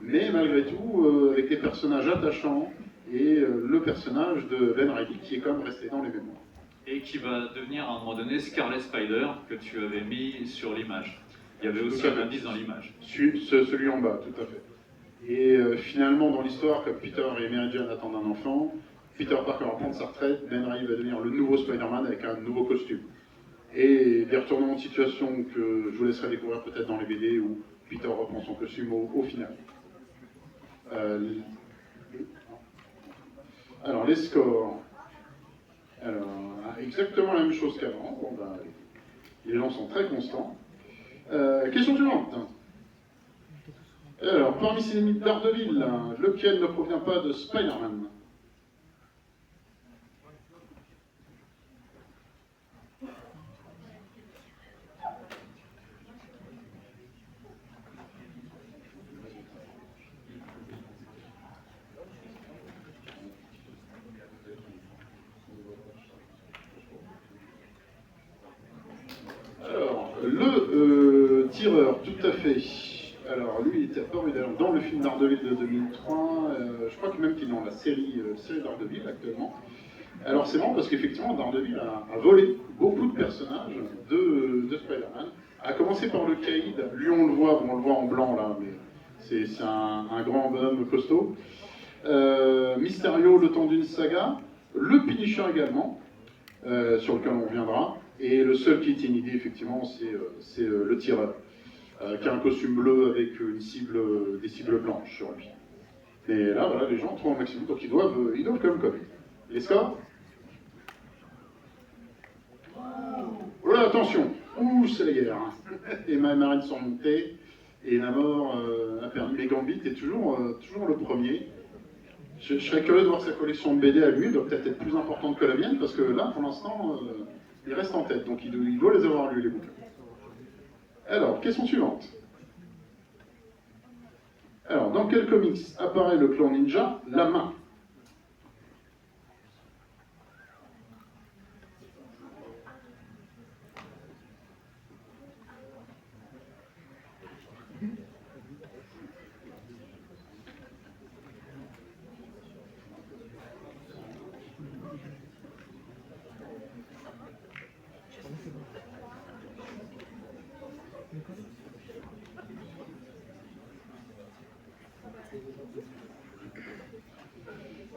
mais malgré tout avec des personnages attachants et le personnage de Ben Reilly qui est quand même resté dans les mémoires. Et qui va devenir à un moment donné Scarlet Spider que tu avais mis sur l'image. Il y avait aussi un indice dans l'image. Celui en bas, tout à fait. Et finalement, dans l'histoire, comme Peter et Mary Jane attendent un enfant, Peter Parker va prendre sa retraite, Ben Reilly va devenir le nouveau Spider-Man avec un nouveau costume. Et des retournements de situation que je vous laisserai découvrir peut-être dans les BD où Peter reprend son costume au final. Alors, les scores. Alors, exactement la même chose qu'avant. Bon, ben, les gens sont très constants. Question suivante. Alors, parmi ces limites d'Ardeville, lequel ne provient pas de Spider-Man? Alors, le tireur, tout à fait. Alors, lui, il était apparu dans le film d'Ardeville de 2003. Je crois que même qu'il est dans la série d'Ardeville actuellement. Alors, c'est marrant parce qu'effectivement, Daredevil a volé beaucoup de personnages de Spider-Man. A commencé par le Caïd. Lui, on le voit en blanc là, mais c'est un grand bonhomme costaud. Mysterio, le temps d'une saga. Le Punisher également, sur lequel on reviendra. Et le seul qui était une idée, effectivement, c'est le tireur, qui a un costume bleu avec des cibles blanches sur lui. Et là, voilà, les gens trouvent un maximum, donc ils doivent quand même connaître. Les scores? Oh là, attention! Ouh, c'est la guerre! Et ma marines sont montées, et Namor a perdu. Mais Gambit est toujours le premier. Je serais curieux de voir sa collection de BD à lui, elle doit peut-être être plus importante que la mienne, parce que là, pour l'instant, il reste en tête, donc il doit les avoir lus, les bouquins. Alors, question suivante. Alors, dans quel comics apparaît le clan ninja, la main?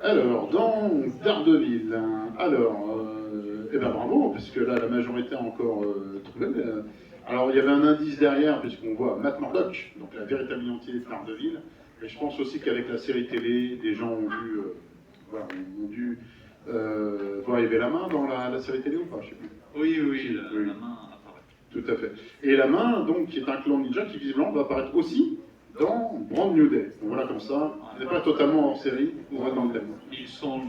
Alors, dans Daredevil, eh ben bravo, puisque là, la majorité a encore trouvé. Alors, il y avait un indice derrière, puisqu'on voit Matt Murdock, donc la véritable identité de Daredevil. Et je pense aussi qu'avec la série télé, les gens ont dû voir, il y avait la main dans la série télé ou pas, je sais plus. Oui, la main apparaît. Tout à fait. Et la main, donc, qui est un clan ninja qui visiblement va apparaître aussi dans Brand New Day. Donc voilà, comme ça, c'est pas totalement hors série, on va dans le thème.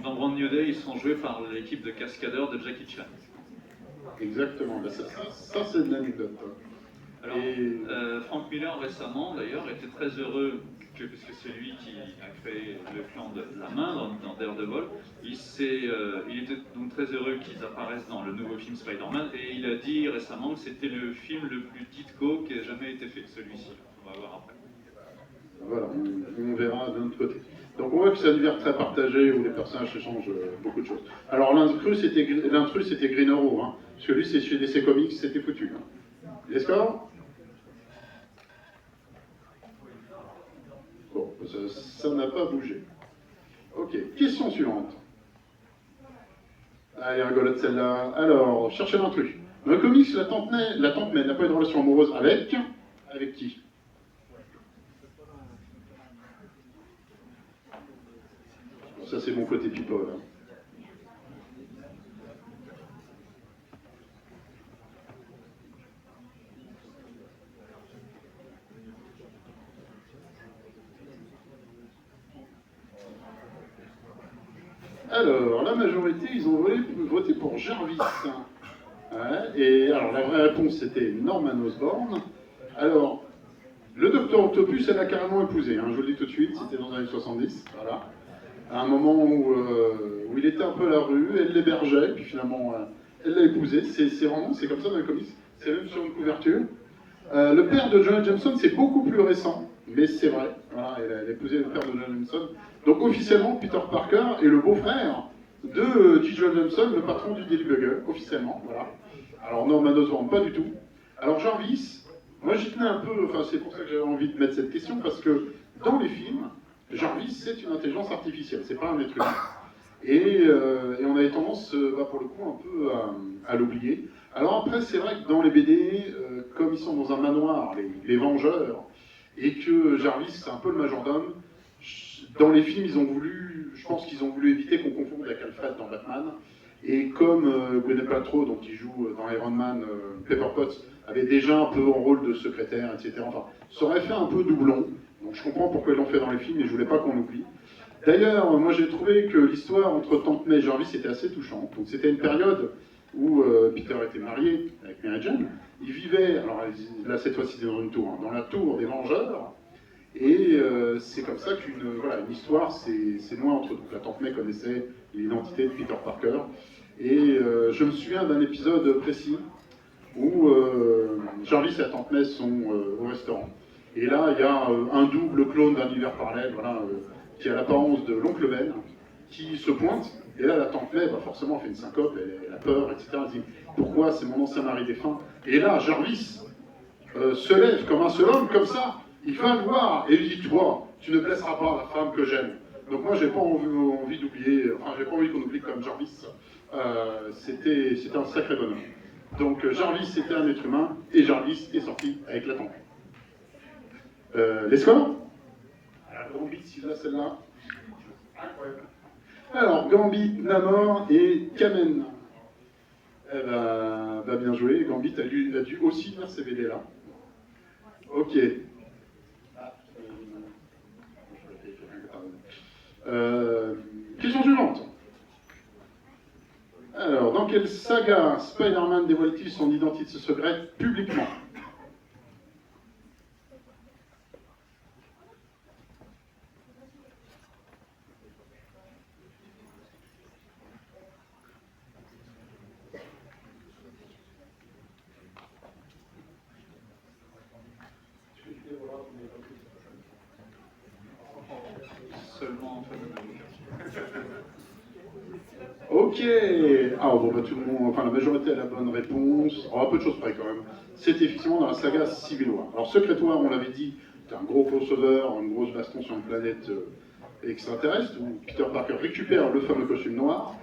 Dans Brand New Day, ils sont joués par l'équipe de cascadeurs de Jackie Chan. Exactement, ben ça c'est de l'anecdote. Alors, Frank Miller récemment, d'ailleurs, était très heureux, puisque c'est lui qui a créé le clan de la main dans Daredevil, il était donc très heureux qu'ils apparaissent dans le nouveau film Spider-Man, et il a dit récemment que c'était le film le plus Ditko qui ait jamais été fait, celui-ci. On va voir après. Voilà, on verra d'un autre côté. Donc on voit que c'est un univers très partagé où les personnages échangent beaucoup de choses. Alors l'intrus c'était Green Arrow, hein, parce que lui c'est chez DC Comics, c'était foutu. Hein. Les scores? Bon, ça n'a pas bougé. Ok, question suivante. Allez, rigolote celle-là. Alors, cherchez l'intrus. Dans le comics, la tante May n'a pas eu de relation amoureuse avec qui? Ça, c'est mon côté people. Hein. Alors, la majorité, ils ont voté pour Jarvis. Ouais, et alors, la vraie réponse, c'était Norman Osborn. Alors, le Docteur Octopus, elle a carrément épousé. Hein, je vous le dis tout de suite, c'était dans les années 70. Voilà. À un moment où il était un peu à la rue, elle l'hébergeait, puis finalement, elle l'a épousé. C'est comme ça dans les comics. C'est même sur une couverture. Le père de Jonah Jameson, c'est beaucoup plus récent, mais c'est vrai. Voilà, elle a épousé le père de Jonah Jameson. Donc officiellement, Peter Parker est le beau-frère de J. Jonah Jameson, le patron du Daily Bugle, officiellement. Voilà. Alors non, malheureusement, pas du tout. Alors Jarvis, moi j'y tenais un peu, enfin c'est pour ça que j'avais envie de mettre cette question, parce que dans les films, Jarvis c'est une intelligence artificielle, c'est pas un être humain. Et on avait tendance, pour le coup, un peu à l'oublier. Alors après, c'est vrai que dans les BD, comme ils sont dans un manoir, les Vengeurs, et que Jarvis, c'est un peu le majordome. Dans les films, je pense qu'ils ont voulu éviter qu'on confonde avec Alfred dans Batman. Et comme Gwyneth Paltrow, donc qui joue dans Iron Man, Pepper Potts, avait déjà un peu en rôle de secrétaire, etc. Enfin, ça aurait fait un peu doublon. Donc je comprends pourquoi ils l'ont fait dans les films, et je voulais pas qu'on l'oublie. D'ailleurs, moi j'ai trouvé que l'histoire entre Tante May et Jarvis était assez touchante. Donc c'était une période où Peter était marié avec Mary Jane. Ils vivaient, alors là cette fois-ci c'est dans une tour, dans la tour des Vengeurs. Et c'est comme ça une histoire s'est nouée entre eux. Donc la Tante May connaissait l'identité de Peter Parker. Et je me souviens d'un épisode précis où Jarvis et la Tante May sont au restaurant. Et là, il y a un double clone d'un univers parallèle, qui a l'apparence de l'oncle Ben, qui se pointe. Et là, la Tante May, forcément, elle fait une syncope, elle a peur, etc. Elle dit « Pourquoi c'est mon ancien mari défunt ?» Et là, Jarvis se lève comme un seul homme, comme ça. Il va le voir et lui dit « Toi, tu ne blesseras pas la femme que j'aime. » Donc moi, j'ai pas envie d'oublier, j'ai pas envie qu'on oublie comme Jarvis. C'était un sacré bonhomme. Donc Jarvis, c'était un être humain, et Jarvis est sorti avec la Tante May. Les scores? Gambit, si là, celle-là. Incroyable. Alors, Gambit, Namor et Kamen. Bien joué. Gambit a dû aussi faire ces BD là. Ok. Question suivante. Alors, dans quelle saga Spider-Man dévoile-t-il son identité secrète publiquement? Seulement Ok. Tout le monde, la majorité a la bonne réponse. Un peu de choses près quand même. C'est effectivement dans la saga Civil War. Alors Secret War, on l'avait dit, c'est un gros crossover, une grosse baston sur une planète extraterrestre où Peter Parker récupère le fameux costume noir.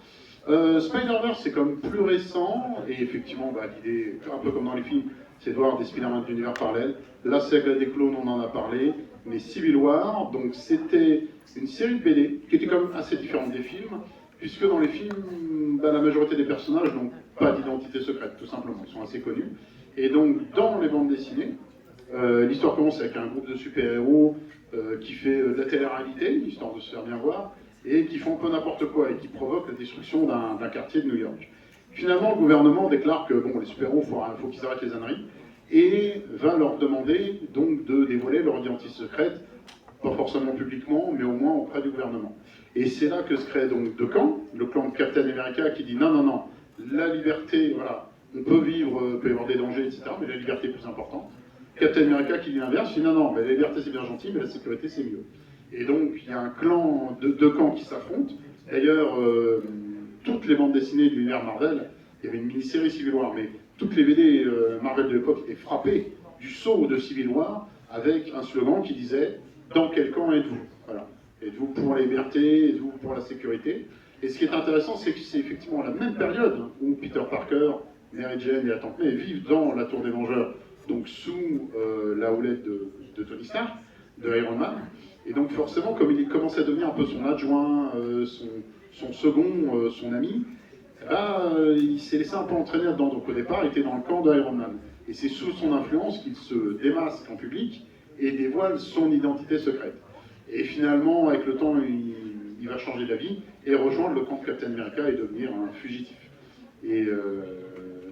Spider-Verse, c'est comme plus récent, et effectivement, l'idée, un peu comme dans les films, c'est de voir des Spider-Man d'univers parallèles. La saga des clones, on en a parlé, mais Civil War, donc c'était une série de BD qui était quand même assez différente des films, puisque dans les films, la majorité des personnages n'ont pas d'identité secrète, tout simplement, ils sont assez connus. Et donc, dans les bandes dessinées, l'histoire commence avec un groupe de super-héros qui fait de la télé-réalité, histoire de se faire bien voir, et qui font un peu n'importe quoi, et qui provoquent la destruction d'un quartier de New York. Finalement, le gouvernement déclare que les super-héros, faut qu'ils arrêtent les âneries, et va leur demander donc de dévoiler leur identité secrète, pas forcément publiquement, mais au moins auprès du gouvernement. Et c'est là que se crée donc deux camps, le clan de Captain America qui dit non, la liberté, on peut vivre, peut y avoir des dangers, etc., mais la liberté est plus importante. Captain America qui dit l'inverse, dit non, mais la liberté c'est bien gentil, mais la sécurité c'est mieux. Et donc il y a un clan, deux camps qui s'affrontent. D'ailleurs, toutes les bandes dessinées de l'univers Marvel, il y avait une mini-série Civil War, mais toutes les BD Marvel de l'époque étaient frappées du sceau de Civil War avec un slogan qui disait « Dans quel camp êtes-vous » Voilà. Êtes-vous pour la liberté? Êtes-vous pour la sécurité? Et ce qui est intéressant, c'est que c'est effectivement la même période où Peter Parker, Mary Jane et la Tante May vivent dans la Tour des Vengeurs, donc sous la houlette de Tony Stark, de Iron Man. Et donc forcément, comme il commençait à devenir un peu son adjoint, son second, son ami, il s'est laissé un peu entraîner là-dedans. Donc au départ, il était dans le camp d'Iron Man. Et c'est sous son influence qu'il se démasque en public et dévoile son identité secrète. Et finalement, avec le temps, il va changer d'avis et rejoindre le camp de Captain America et devenir un fugitif. Et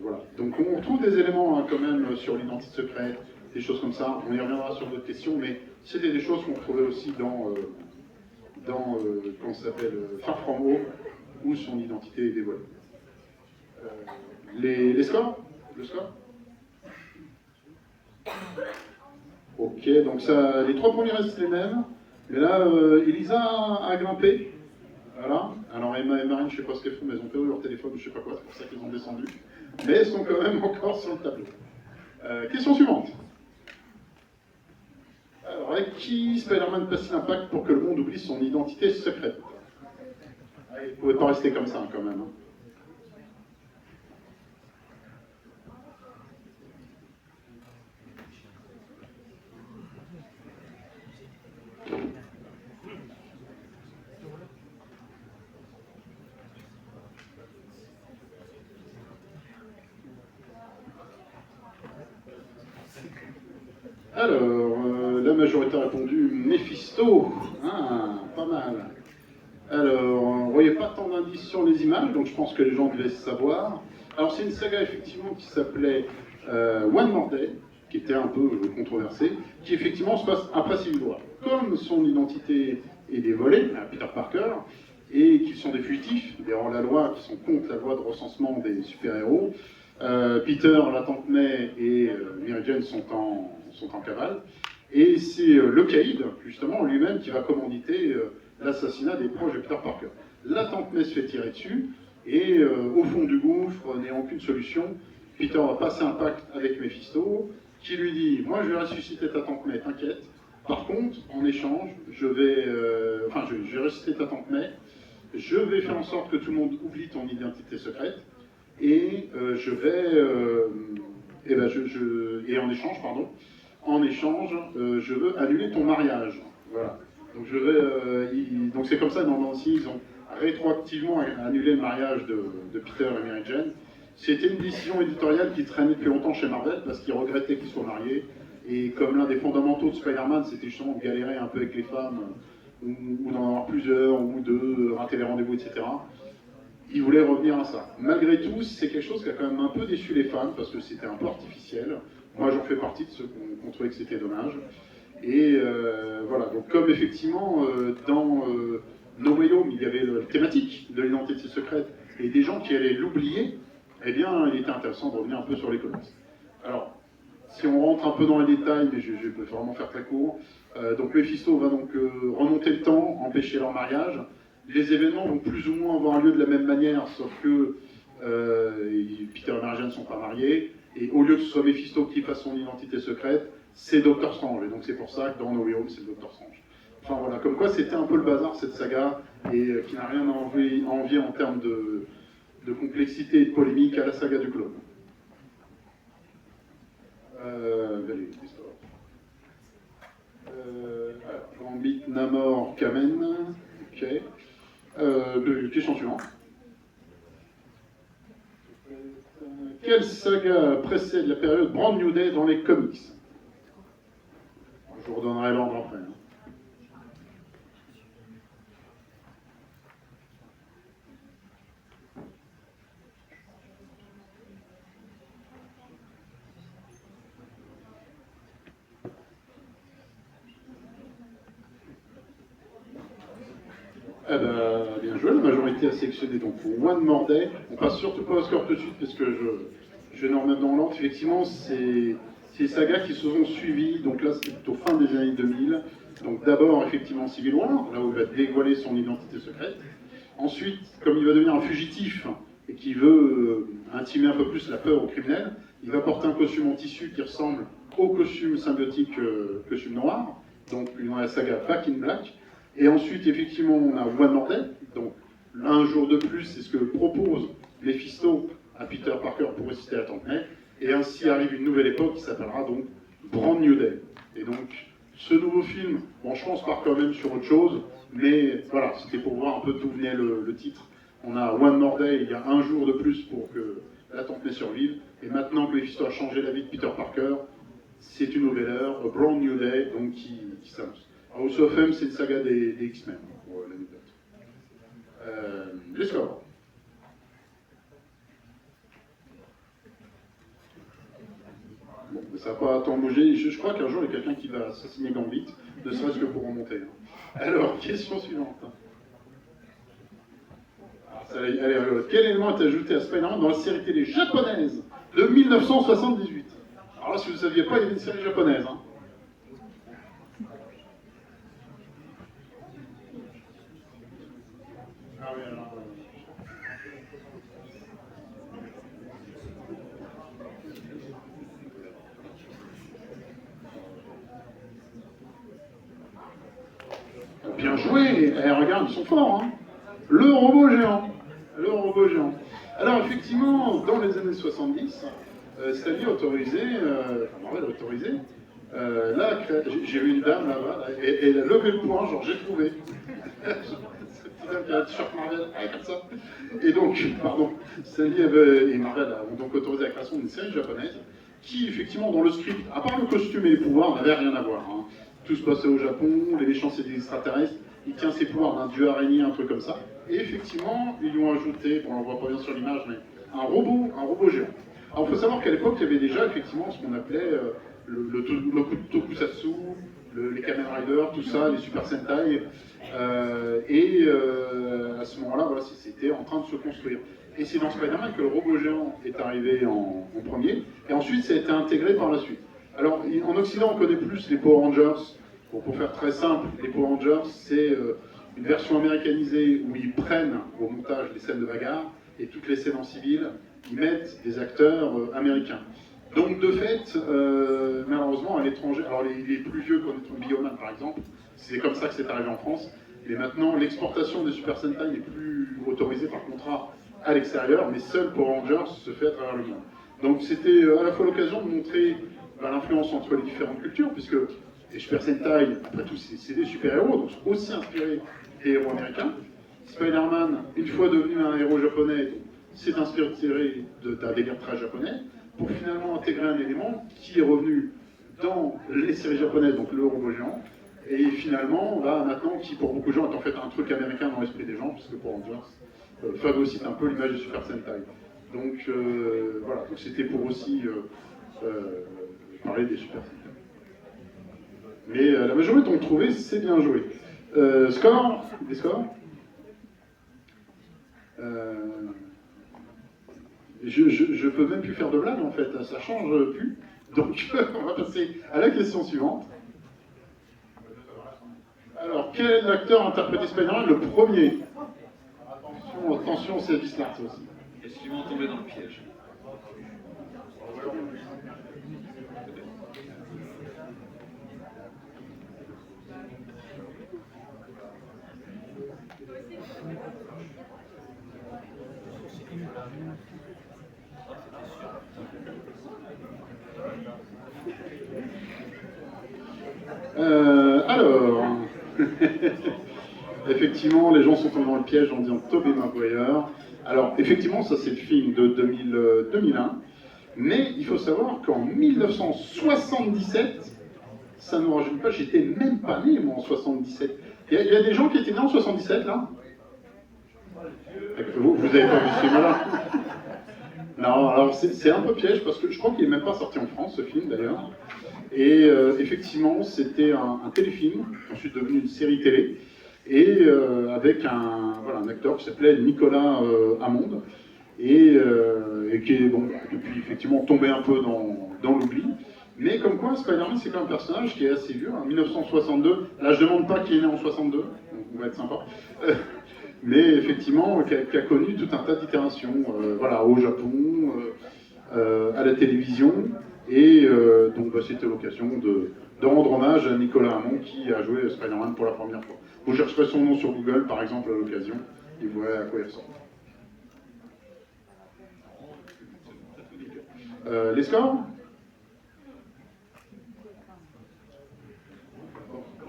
voilà. Donc on retrouve des éléments quand même sur l'identité secrète, des choses comme ça. On y reviendra sur d'autres questions, mais c'était des choses qu'on trouvait aussi dans comment ça s'appelle, Far From Home, où son identité est dévoilée. Les scores? Le score? Ok, donc ça, les trois premiers restent les mêmes. Mais là, Elisa a grimpé. Voilà. Alors Emma et Marine, je ne sais pas ce qu'elles font, mais elles ont perdu leur téléphone ou je ne sais pas quoi, c'est pour ça qu'elles ont descendu. Mais elles sont quand même encore sur le tableau. Question suivante. Alors, avec qui Spider-Man passe l'impact pour que le monde oublie son identité secrète? Vous ne pouvez pas rester comme ça, quand même. j'aurais répondu Mephisto. Ah, pas mal. Alors, on ne voyait pas tant d'indices sur les images, donc je pense que les gens devaient savoir. Alors, c'est une saga effectivement qui s'appelait One More Day, qui était un peu controversée, qui effectivement se passe après Civil War. Comme son identité est dévoilée à Peter Parker, et qu'ils sont des fugitifs, des hors-la-loi, qui sont contre la loi de recensement des super-héros, Peter, la tante May et Mary Jane sont en cavale, et c'est le Caïd, justement, lui-même, qui va commanditer l'assassinat des proches de Peter Parker. La tante May se fait tirer dessus, et au fond du gouffre, n'ayant aucune solution, Peter va passer un pacte avec Mephisto, qui lui dit « Moi, je vais ressusciter ta tante May, t'inquiète. Par contre, en échange, je vais ressusciter ta tante May, je vais faire en sorte que tout le monde oublie ton identité secrète, et en échange, je veux annuler ton mariage. » Voilà. Donc c'est comme ça, dans aussi, ils ont rétroactivement annulé le mariage de Peter et Mary Jane. C'était une décision éditoriale qui traînait depuis longtemps chez Marvel, parce qu'ils regrettaient qu'ils soient mariés. Et comme l'un des fondamentaux de Spider-Man, c'était justement de galérer un peu avec les femmes, ou d'en avoir plusieurs, ou deux, rater les rendez-vous, etc. Ils voulaient revenir à ça. Malgré tout, c'est quelque chose qui a quand même un peu déçu les fans, parce que c'était un peu artificiel. Moi, j'en fais partie de ceux qui ont trouvé que c'était dommage. Et voilà, donc comme effectivement, dans No Way Home, il y avait la thématique de l'identité secrète, et des gens qui allaient l'oublier, eh bien, il était intéressant de revenir un peu sur les comics. Alors, si on rentre un peu dans les détails, mais je peux vraiment faire très court, donc Mephisto va donc remonter le temps, empêcher leur mariage. Les événements vont plus ou moins avoir lieu de la même manière, sauf que Peter et Mary Jane ne sont pas mariés, et au lieu que ce soit Mephisto qui fasse son identité secrète, c'est Doctor Strange, et donc c'est pour ça que dans No Way Home, c'est Doctor Strange. Enfin voilà, comme quoi c'était un peu le bazar cette saga, et qui n'a rien à envier en termes de complexité et de polémique à la saga du clone. Gambit, Namor, Kamen. Ok. Question suivante. Quelle saga précède la période Brand New Day dans les comics? Je vous redonnerai l'ordre après. Eh ben, bien joué, la majorité a sélectionné donc pour One More Day. On passe surtout pas au score tout de suite parce que je vais nous remettre dans l'ordre. Effectivement, c'est des sagas qui se sont suivies, donc là c'est plutôt fin des années 2000. Donc d'abord effectivement Civil War, là où il va dévoiler son identité secrète. Ensuite, comme il va devenir un fugitif et qui veut intimer un peu plus la peur aux criminels, il va porter un costume en tissu qui ressemble au costume symbiotique costume noir, donc dans la saga Back in Black. Et ensuite, effectivement, on a One More Day, donc un jour de plus, c'est ce que propose Mephisto à Peter Parker pour résister à la tante May. Et ainsi arrive une nouvelle époque qui s'appellera donc Brand New Day. Et donc, ce nouveau film, bon, je pense part quand même sur autre chose, mais voilà, c'était pour voir un peu d'où venait le titre. On a One More Day, il y a un jour de plus pour que la tante May survive. Et maintenant que Mephisto a changé la vie de Peter Parker, c'est une nouvelle ère, A Brand New Day, donc qui s'annonce. House of M, c'est une saga des X-Men, pour l'anecdote. Les scores. Bon, ça n'a pas tant bougé. Je crois qu'un jour, il y a quelqu'un qui va assassiner Gambit, ne serait-ce que pour remonter. Alors, question suivante. Allez, quel élément est ajouté à Spider-Man dans la série télé japonaise de 1978? Alors là, si vous ne saviez pas, il y avait une série japonaise. Hein. Ah oui, alors... Bien joué. Eh, regarde, ils sont forts. Hein. Le robot géant. Le robot géant. Alors, effectivement, dans les années 70, Stanley a autorisé, Marvel a autorisé, là, j'ai vu une dame là-bas, et elle a levé le poing, genre, j'ai trouvé. Qui a un t-shirt Marvel, comme ça. Et donc, pardon, Stanley et Marvel ont donc autorisé la création d'une série japonaise qui, effectivement, dans le script, à part le costume et les pouvoirs, n'avait rien à voir. Hein. tout se passait au Japon, les méchants c'est des extraterrestres, il tient ses pouvoirs d'un dieu araignée, un truc comme ça. Et effectivement, ils lui ont ajouté, bon on ne voit pas bien sur l'image, mais un robot géant. Alors il faut savoir qu'à l'époque, il y avait déjà effectivement ce qu'on appelait le tokusatsu, les Kamen Rider, tout ça, les Super Sentai. À ce moment-là, voilà, c'était en train de se construire. Et c'est dans Spider-Man que le robot géant est arrivé en premier, et ensuite ça a été intégré par la suite. Alors en Occident, on connaît plus les Power Rangers. Bon, pour faire très simple, les Power Rangers, c'est une version américanisée où ils prennent au montage les scènes de bagarre, et toutes les scènes en civil, ils mettent des acteurs américains. Donc de fait, malheureusement, à l'étranger, alors les plus vieux connaîtront Bioman par exemple, c'est comme ça que c'est arrivé en France, mais maintenant l'exportation des Super Sentai n'est plus autorisée par contrat à l'extérieur, mais seul Power Rangers se fait à travers le monde. Donc c'était à la fois l'occasion de montrer l'influence entre les différentes cultures, puisque les Super Sentai, après tout, c'est des super-héros, donc sont aussi inspirés des héros américains. Spider-Man, une fois devenu un héros japonais, s'est inspiré d'un délire très japonais, pour finalement intégrer un élément qui est revenu dans les séries japonaises, donc le robot géant, et finalement, là, maintenant, qui pour beaucoup de gens est en fait un truc américain dans l'esprit des gens, puisque pour Rangers phagocyte un peu l'image des Super Sentai. Donc voilà, donc c'était pour aussi parler des Super Sentai. Mais la majorité ont trouvé, c'est bien joué. Score? Des scores? Je peux même plus faire de blague en fait, ça change plus. Donc on va passer à la question suivante. Alors, quel est l'acteur interprété Spider-Man le premier? Attention, c'est Bismarck aussi. Est-ce qu'ils vont tomber dans le piège? Alors, effectivement, les gens sont tombés dans le piège en disant Tobey Maguire. Alors, effectivement, ça c'est le film de 2001, mais il faut savoir qu'en 1977, ça ne nous rajeunit pas, j'étais même pas né moi en 77. Il y a des gens qui étaient nés en 77 là? Vous avez pas vu ce film-là? Non, alors c'est un peu piège parce que je crois qu'il n'est même pas sorti en France ce film d'ailleurs. Et effectivement, c'était un téléfilm, ensuite devenu une série télé, et avec un acteur qui s'appelait Nicolas Hammond, et qui est bon, depuis effectivement tombé un peu dans l'oubli. Mais comme quoi, Spider-Man, c'est quand même un personnage qui est assez vieux, en 1962. Là, je ne demande pas qui est né en 62, donc on va être sympa. Mais effectivement, qui a connu tout un tas d'itérations, voilà, au Japon, à la télévision. Et donc bah, c'était l'occasion de rendre hommage à Nicolas Hammond qui a joué Spider-Man pour la première fois. Vous chercherez son nom sur Google par exemple à l'occasion, et vous verrez à quoi il ressemble. Les scores?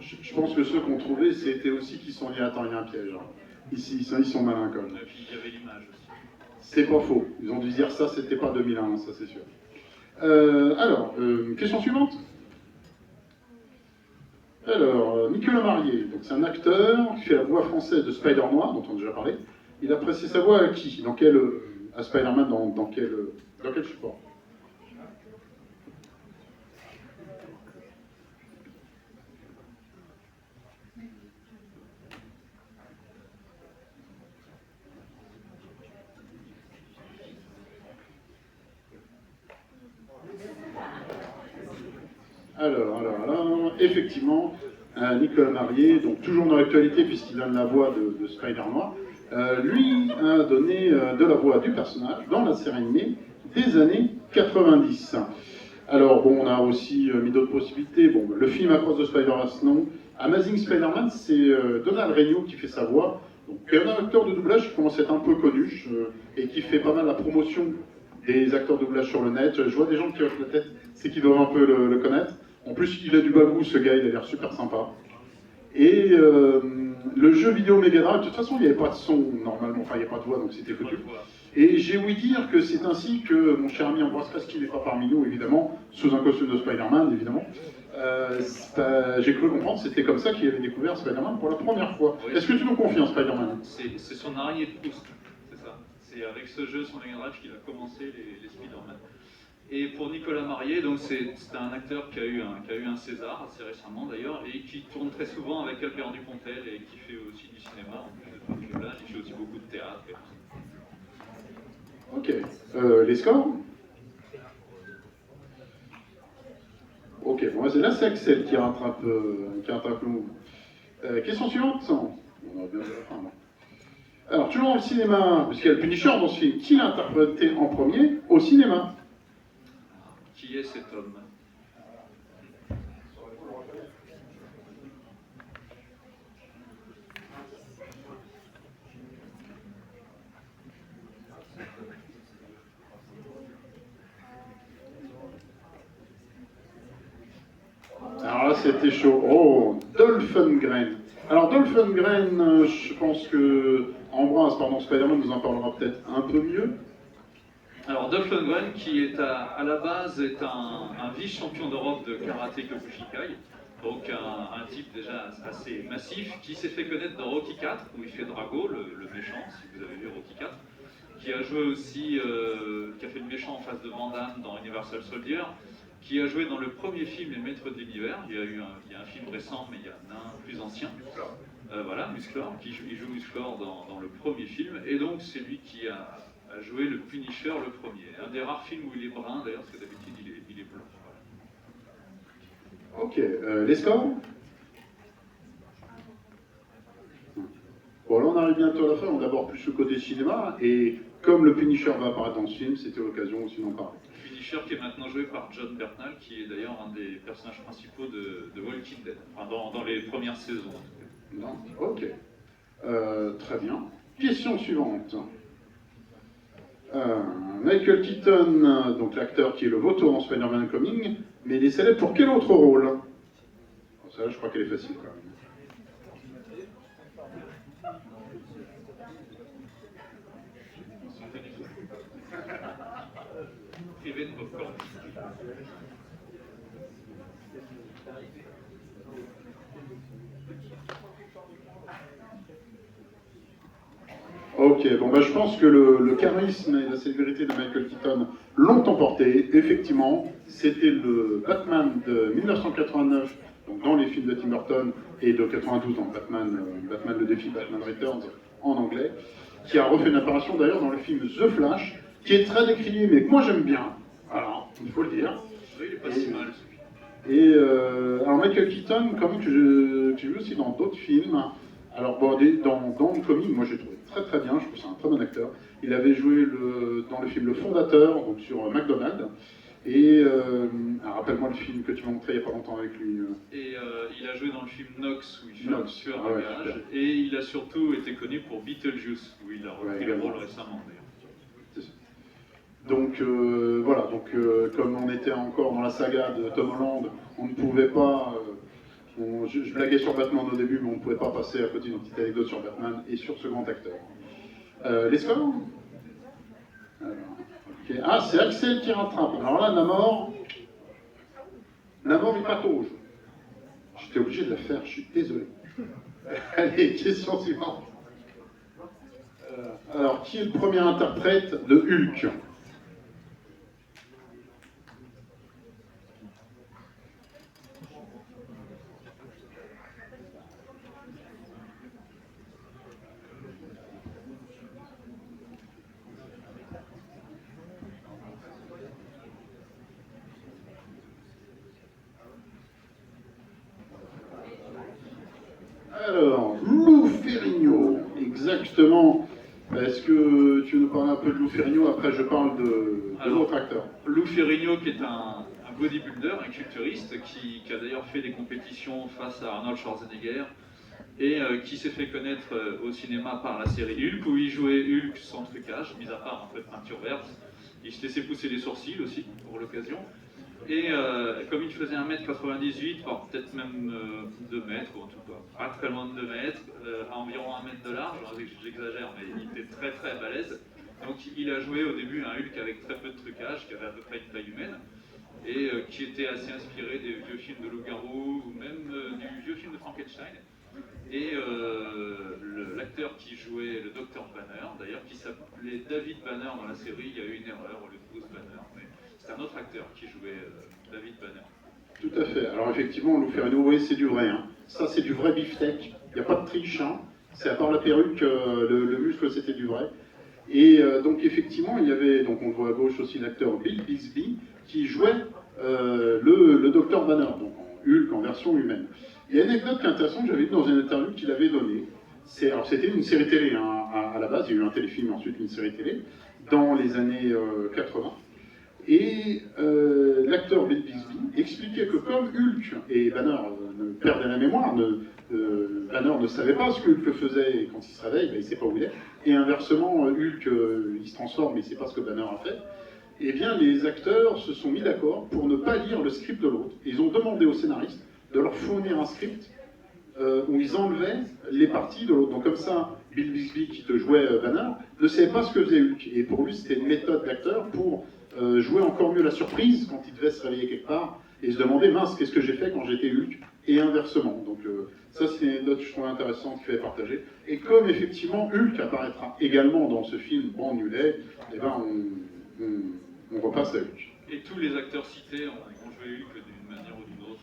Je pense que ceux qu'on trouvait, c'était aussi qu'ils sont liés. Attends, il y a un piège. Hein. Ici, ils sont malins quand même. Et puis il y avait l'image aussi. C'est pas faux. Ils ont dû dire ça, c'était pas 2001, ça c'est sûr. Question suivante. Alors, Nicolas Marié, donc c'est un acteur qui fait la voix française de Spider-Noir, dont on a déjà parlé. Il a pressé sa voix à qui? À Spider-Man, dans quel support? Alors, effectivement, Nicolas Marié, donc toujours dans l'actualité puisqu'il donne la voix de Spider-Noir, lui a donné de la voix du personnage dans la série animée des années 90. Alors bon, on a aussi mis d'autres possibilités. Bon, le film Across the Spider-Verse, non. Amazing Spider-Man, c'est Donald Renew qui fait sa voix. Donc, il y a un acteur de doublage qui commence à être un peu connu et qui fait pas mal la promotion des acteurs de doublage sur le net. Je vois des gens qui hochent la tête, c'est qu'ils doivent un peu le connaître. En plus, il a du bagou, ce gars, il a l'air super sympa. Et le jeu vidéo Mega Drive, de toute façon, il n'y avait pas de son, normalement, enfin, il n'y avait pas de voix, donc c'était foutu. Et j'ai ouï dire que c'est ainsi que mon cher ami Ambroise Crest, qui n'est pas parmi nous, évidemment, sous un costume de Spider-Man, évidemment, J'ai cru comprendre que c'était comme ça qu'il avait découvert Spider-Man pour la première fois. Oui. Est-ce que tu nous confies en Spider-Man? C'est son araignée de Proust, c'est ça. C'est avec ce jeu, son Mega Drive, qu'il a commencé les Spider-Man. Et pour Nicolas Marié, donc c'est un acteur qui a eu un César assez récemment d'ailleurs, et qui tourne très souvent avec Albert Dupontel et qui fait aussi du cinéma, en plus de faire du doublage, il fait aussi beaucoup de théâtre. Et tout ça. Ok. Les scores? Ok, bon, là c'est Axel qui rattrape le mouvement. Question suivante. On aurait bien fait la fin, non? Alors, toujours dans le cinéma, puisqu'il y a le Punisher dans ce film, qui l'a interprété en premier au cinéma? Qui est cet homme? Alors là, c'était chaud. Oh, Dolph Lundgren. Alors, Dolph Lundgren, je pense que Ambroise, pardon, Spider-Man nous en parlera peut-être un peu mieux. Alors Dolph Lundgren, qui est à la base est un vice-champion d'Europe de karaté Kyokushikai, donc un type déjà assez massif, qui s'est fait connaître dans Rocky IV, où il fait Drago, le méchant, si vous avez vu Rocky IV, qui a joué aussi, qui a fait le méchant en face de Van Damme dans Universal Soldier, qui a joué dans le premier film Les Maîtres de l'Univers. Il y a un film récent, mais il y en a un plus ancien. Voilà, Musclor, il joue Musclor dans le premier film, et donc c'est lui qui a joué le Punisher le premier. Un des rares films où il est brun d'ailleurs, parce que d'habitude il est blanc. Voilà. Ok, les scores? Bon, là on arrive bientôt à la fin, on d'abord plus le côté cinéma, et comme le Punisher va apparaître dans ce film, c'était l'occasion aussi d'en parler. Punisher qui est maintenant joué par John Bernthal, qui est d'ailleurs un des personnages principaux de Walking Dead, enfin dans les premières saisons en tout cas. Non? Ok. Très bien. Question suivante. Michael Keaton, donc l'acteur qui est le vautour dans Spider-Man Homecoming, mais il est célèbre pour quel autre rôle? Bon, ça, je crois qu'elle est facile quand même. Privé de popcorn. Ok, bon bah je pense que le charisme et la célébrité de Michael Keaton l'ont emporté. Effectivement, c'était le Batman de 1989, donc dans les films de Tim Burton, et de 92 dans Batman le défi, Batman Returns en anglais, qui a refait une apparition d'ailleurs dans le film The Flash, qui est très décrié, mais que moi j'aime bien, voilà, il faut le dire. Oui, il est pas si mal. Et alors Michael Keaton, quand même, que j'ai vu aussi dans d'autres films. Alors bon, dans le comic, moi j'ai trouvé très bien, je trouve que c'est un très bon acteur. Il avait joué dans le film Le Fondateur, donc sur McDonald's. Et rappelle-moi le film que tu m'as montré il n'y a pas longtemps avec lui. Et il a joué dans le film Nox, où il fait Nox, un tueur ouais, à gages. super. Et il a surtout été connu pour Beetlejuice, où il a repris le rôle récemment d'ailleurs. C'est ça. Donc voilà, comme on était encore dans la saga de Tom Holland, on ne pouvait pas. Je blaguais sur Batman au début, mais on ne pouvait pas passer à côté d'une petite anecdote sur Batman et sur ce grand acteur. Les scores? Alors, okay. Ah, c'est Axel qui rattrape. Alors là, Namor il patauge. J'étais obligé de la faire, je suis désolé. Allez, question suivante. Alors, qui est le premier interprète de Hulk? Alors, Lou Ferrigno, exactement. Est-ce que tu veux nous parler un peu de Lou Ferrigno? Après, je parle de l'autre acteur. Lou Ferrigno, qui est un bodybuilder, un culturiste, qui a d'ailleurs fait des compétitions face à Arnold Schwarzenegger, et qui s'est fait connaître au cinéma par la série Hulk, où il jouait Hulk sans trucage, mis à part un peu de peinture verte. Il se laissait pousser les sourcils aussi, pour l'occasion. Et comme il faisait 1m98, voire peut-être même 2 mètres, ou en tout cas pas très loin de 2 mètres, à environ 1 mètre de large, j'exagère, mais il était très balèze. Donc il a joué au début un Hulk avec très peu de trucage, qui avait à peu près une taille humaine. et qui était assez inspiré des vieux films de loup-garou ou même du vieux film de Frankenstein. Et l'acteur qui jouait le Dr Banner, d'ailleurs qui s'appelait David Banner dans la série, il y a eu une erreur au lieu de Bruce Banner, mais c'est un autre acteur qui jouait David Banner. Tout à fait. Alors effectivement, nous faire une oui, c'est du vrai. Hein. Ça, c'est du vrai beefsteak. Il n'y a pas de triche. Hein. C'est à part la perruque, le muscle, c'était du vrai. Et donc effectivement, il y avait, donc on voit à gauche aussi l'acteur Bill Bixby qui jouait le Dr Banner, donc en Hulk en version humaine. Il y a une anecdote qui est intéressante que j'avais vue dans une interview qu'il avait donnée. Alors c'était une série télé hein, à la base, il y a eu un téléfilm, ensuite une série télé, dans les années 80. Et l'acteur Bill Bixby expliquait que comme Hulk et Banner perdaient la mémoire, Banner ne savait pas ce que Hulk faisait et quand il se réveille, ben, il ne sait pas où il est. Et inversement, Hulk, il se transforme mais il ne sait pas ce que Banner a fait. Eh bien, les acteurs se sont mis d'accord pour ne pas lire le script de l'autre. Ils ont demandé aux scénaristes de leur fournir un script où ils enlevaient les parties de l'autre. Donc comme ça, Bill Bixby, qui te jouait Banner, ne savait pas ce que faisait Hulk. Et pour lui, c'était une méthode d'acteur pour jouer encore mieux la surprise quand il devait se réveiller quelque part et se demander, mince, qu'est-ce que j'ai fait quand j'étais Hulk? Et inversement. Donc ça, c'est une anecdote que je trouve intéressante qu'il fallait partager. Et comme effectivement, Hulk apparaîtra également dans ce film Brand New Day, eh ben, on repasse à Hulk. Et tous les acteurs cités ont joué Hulk d'une manière ou d'une autre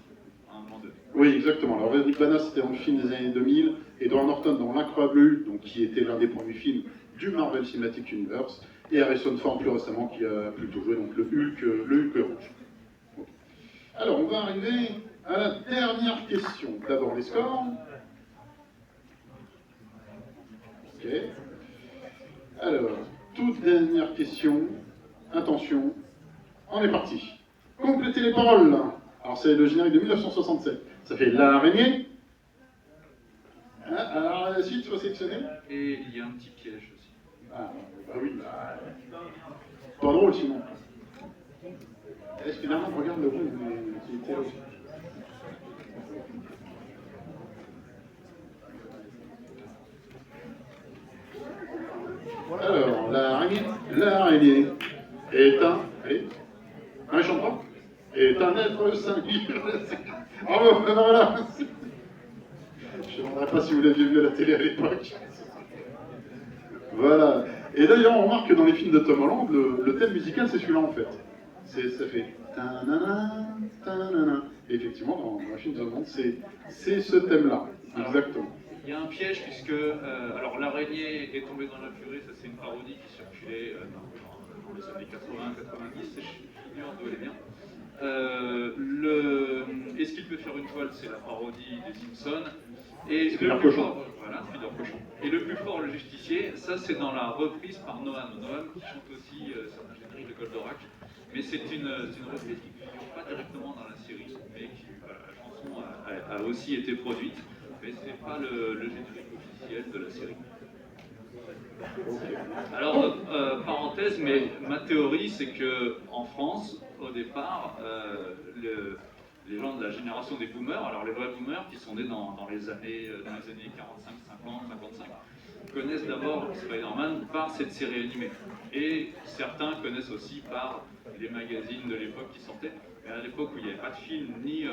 à un moment donné. Oui, exactement. Alors, Eric Bana, c'était dans le film des années 2000, et Edward Norton dans L'Incroyable Hulk, donc, qui était l'un des premiers films du Marvel Cinematic Universe, et Harrison Ford plus récemment, qui a plutôt joué donc, le Hulk rouge. Okay. Alors, on va arriver à la dernière question. D'abord, les scores. Ok. Alors, toute dernière question. Attention, on est parti. Complétez les paroles. Alors c'est le générique de 1967. Ça fait l'araignée. Hein, alors la suite, soit sélectionnée. Et il y a un petit piège aussi. Ah, bah oui. Pas drôle sinon. Est-ce que finalement, regarde le rouge qui était là aussi. Alors, l'araignée est un... Allez, un chante pas est un être singulier. Bravo, voilà. Je ne me demanderai pas si vous l'aviez vu à la télé à l'époque. Voilà. Et d'ailleurs, on remarque que dans les films de Tom Holland, le thème musical, c'est celui-là en fait. Ça fait... Ta-na-na, ta-na-na. Et effectivement, dans le film de Tom Holland, c'est ce thème-là. Exactement. Il y a un piège puisque alors l'araignée est tombée dans la purée, ça c'est une parodie qui circulait dans les années 80-90, c'est j'ignore d'où elle est bien. Est-ce qu'il peut faire une toile, c'est la parodie des Simpsons. Et le plus fort, voilà, Spider Cochon. Et le plus fort, le justicier, ça c'est dans la reprise par Noam. Noam qui chante aussi certains génériques de Goldorak. Mais c'est une reprise qui ne figure pas directement dans la série, mais qui, la chanson a aussi été produite. Mais ce n'est pas le générique officiel de la série. Alors, parenthèse, mais ma théorie, c'est que en France, au départ, les gens de la génération des boomers, alors les vrais boomers qui sont nés dans les années 45, 50, 55, connaissent d'abord Spider-Man par cette série animée. Et certains connaissent aussi par les magazines de l'époque qui sortaient. Mais à l'époque où il n'y avait pas de film, ni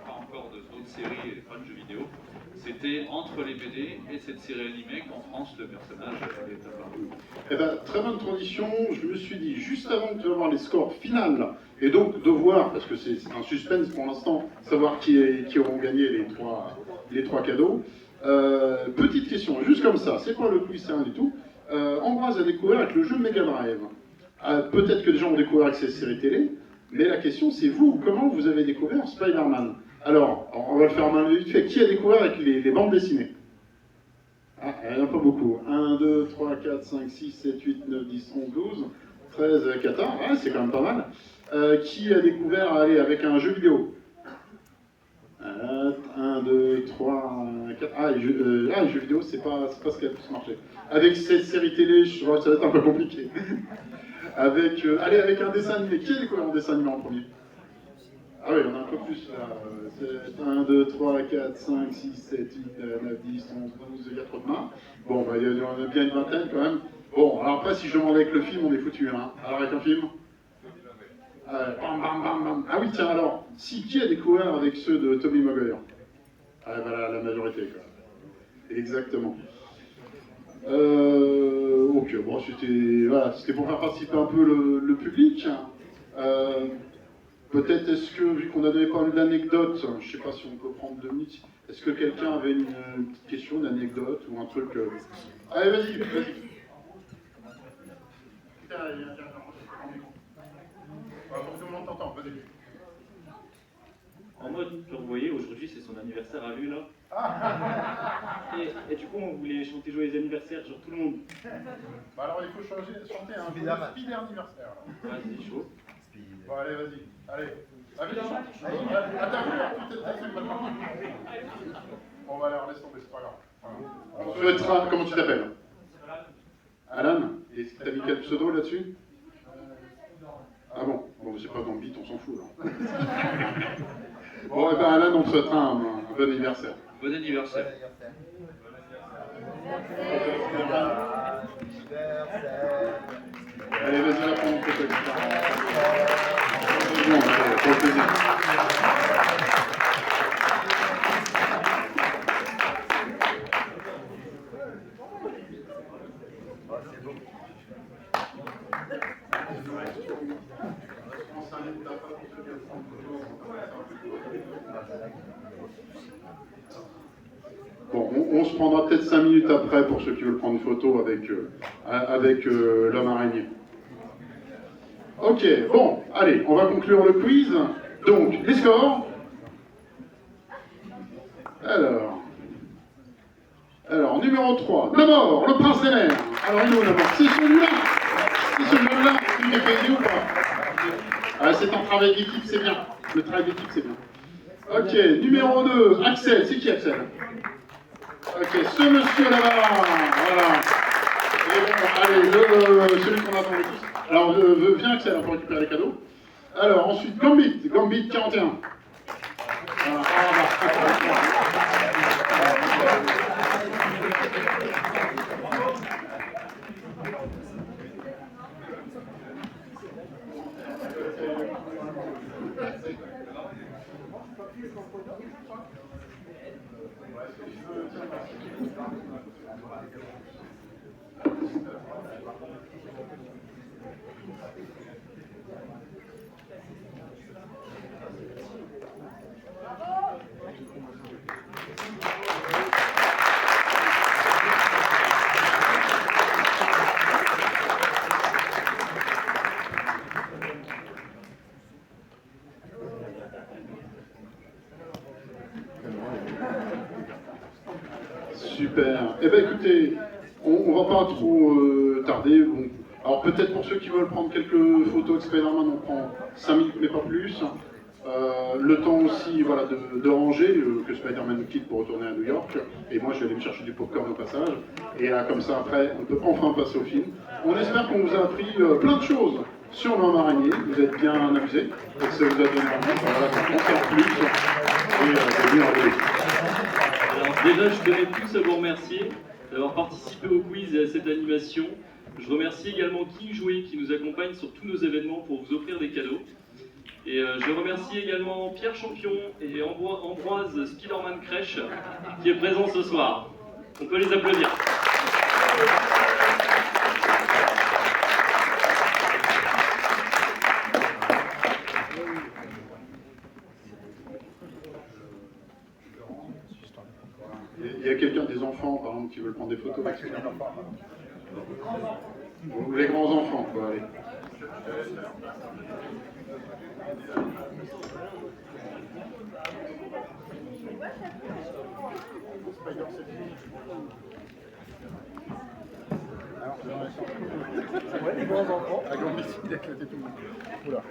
pas encore d'autres séries et pas de jeux vidéo, c'était entre les BD et cette série animée qu'en France le personnage est apparu. Eh ben, très bonne transition. Je me suis dit, juste avant de voir les scores finales, et donc de voir, parce que c'est un suspense pour l'instant, savoir qui auront gagné les trois cadeaux. Petite question, juste comme ça, c'est pas le quiz, c'est rien du tout. Ambroise a découvert avec le jeu Mega Drive. Peut-être que des gens ont découvert avec ces séries télé, mais la question c'est vous, comment vous avez découvert Spider-Man? Alors, on va le faire main vite fait. Qui a découvert avec les bandes dessinées? Ah, il n'y en a pas beaucoup. 1, 2, 3, 4, 5, 6, 7, 8, 9, 10, 11, 12, 13, 14. Ah, c'est quand même pas mal. Qui a découvert avec un jeu vidéo? 1, 2, 3, 4. Ah, les jeux vidéo, c'est pas ce qui a le plus marché. Avec cette série télé, je vois que ça va être un peu compliqué. Avec un dessin animé. Qui a découvert un dessin animé en premier? Ah oui, on a un peu plus là. 1, 2, 3, 4, 5, 6, 7, 8, 9, 10, 11, 12, il y a trop de mains. Bon, bah, il y en a bien une vingtaine quand même. Bon, alors après, si je demande avec le film, on est foutu. Hein. Alors avec un film Bam, bam, bam, bam. Ah oui, tiens, alors, qui a découvert avec ceux de Tobey Maguire? Ah, voilà, la majorité, quoi. Exactement. Ok, bon, c'était pour faire participer un peu le public. Peut-être, est-ce que, vu qu'on a donné pas mal d'anecdotes, je ne sais pas si on peut prendre 2 minutes, est-ce que quelqu'un avait une petite question, une anecdote ou un truc Allez, vas-y. Viens, pour que tout le monde t'entende, vas-y. En mode, genre, vous voyez, aujourd'hui c'est son anniversaire à lui là. Et du coup, on voulait chanter joyeux anniversaire, genre tout le monde. Bah alors il faut chanter un speed anniversaire. Ah, c'est chaud. Bon, allez, vas-y. Allez, chante. Attends, peut-être maintenant. Bon, bah alors, laisse tomber, c'est pas grave. Voilà. Comment tu t'appelles? Alan. Et t'as mis quel pseudo là-dessus? Ah bon, c'est pas Gambit, on s'en fout là. Bon, et ben Alan, on te souhaitera un bon anniversaire. Bon anniversaire. Allez, vas-y, là, prends mon photo. Bon, pour le plaisir. Bon, on se prendra peut-être 5 minutes après pour ceux qui veulent prendre une photo avec l'homme araignée. Ok, bon, allez, on va conclure le quiz. Donc, les scores. Alors, numéro 3, Namor, le prince des mers. Alors, il est où Namor? C'est celui-là. Il est payé ou pas? C'est un travail d'équipe, c'est bien. Le travail d'équipe, c'est bien. Ok, numéro 2, Axel. C'est qui Axel? Ok, ce monsieur là-bas. Voilà. Et bon, allez, celui qu'on attendait tous. Alors, viens Axel, on peut récupérer les cadeaux. Alors, ensuite, Gambit 41. Voilà. Super. Eh bien écoutez, on va pas trop tarder. Bon. Alors peut-être pour ceux qui veulent prendre quelques photos avec Spider-Man, on prend 5 minutes mais pas plus. Le temps aussi voilà, de ranger, que Spider-Man quitte pour retourner à New York. Et moi je vais aller me chercher du popcorn au passage. Et là comme ça après, on peut enfin passer au film. On espère qu'on vous a appris plein de choses sur l'homme araignée. Vous êtes bien amusés. Et que ça vous a donné envie d'en faire plus. Et de venir en vélo. Alors déjà, je tenais tous à vous remercier d'avoir participé au quiz et à cette animation. Je remercie également King Jouet qui nous accompagne sur tous nos événements pour vous offrir des cadeaux. Et je remercie également Pierre Champion et Ambroise Spiderman Crèche qui est présent ce soir. On peut les applaudir. Il y a quelqu'un des enfants, par exemple, qui veulent prendre des photos avec les enfants. Ou les grands enfants, quoi, allez. Ouais, les grands enfants. Ah, Gambit, il a éclaté tout le monde. Oula.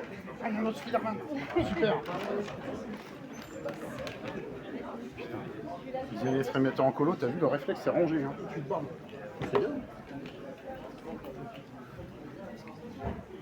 Ah, il y a un autre Spider-Man. Super. Ils allaient se remettre en colo, t'as vu, le réflexe c'est rangé. Hein. C'est bien.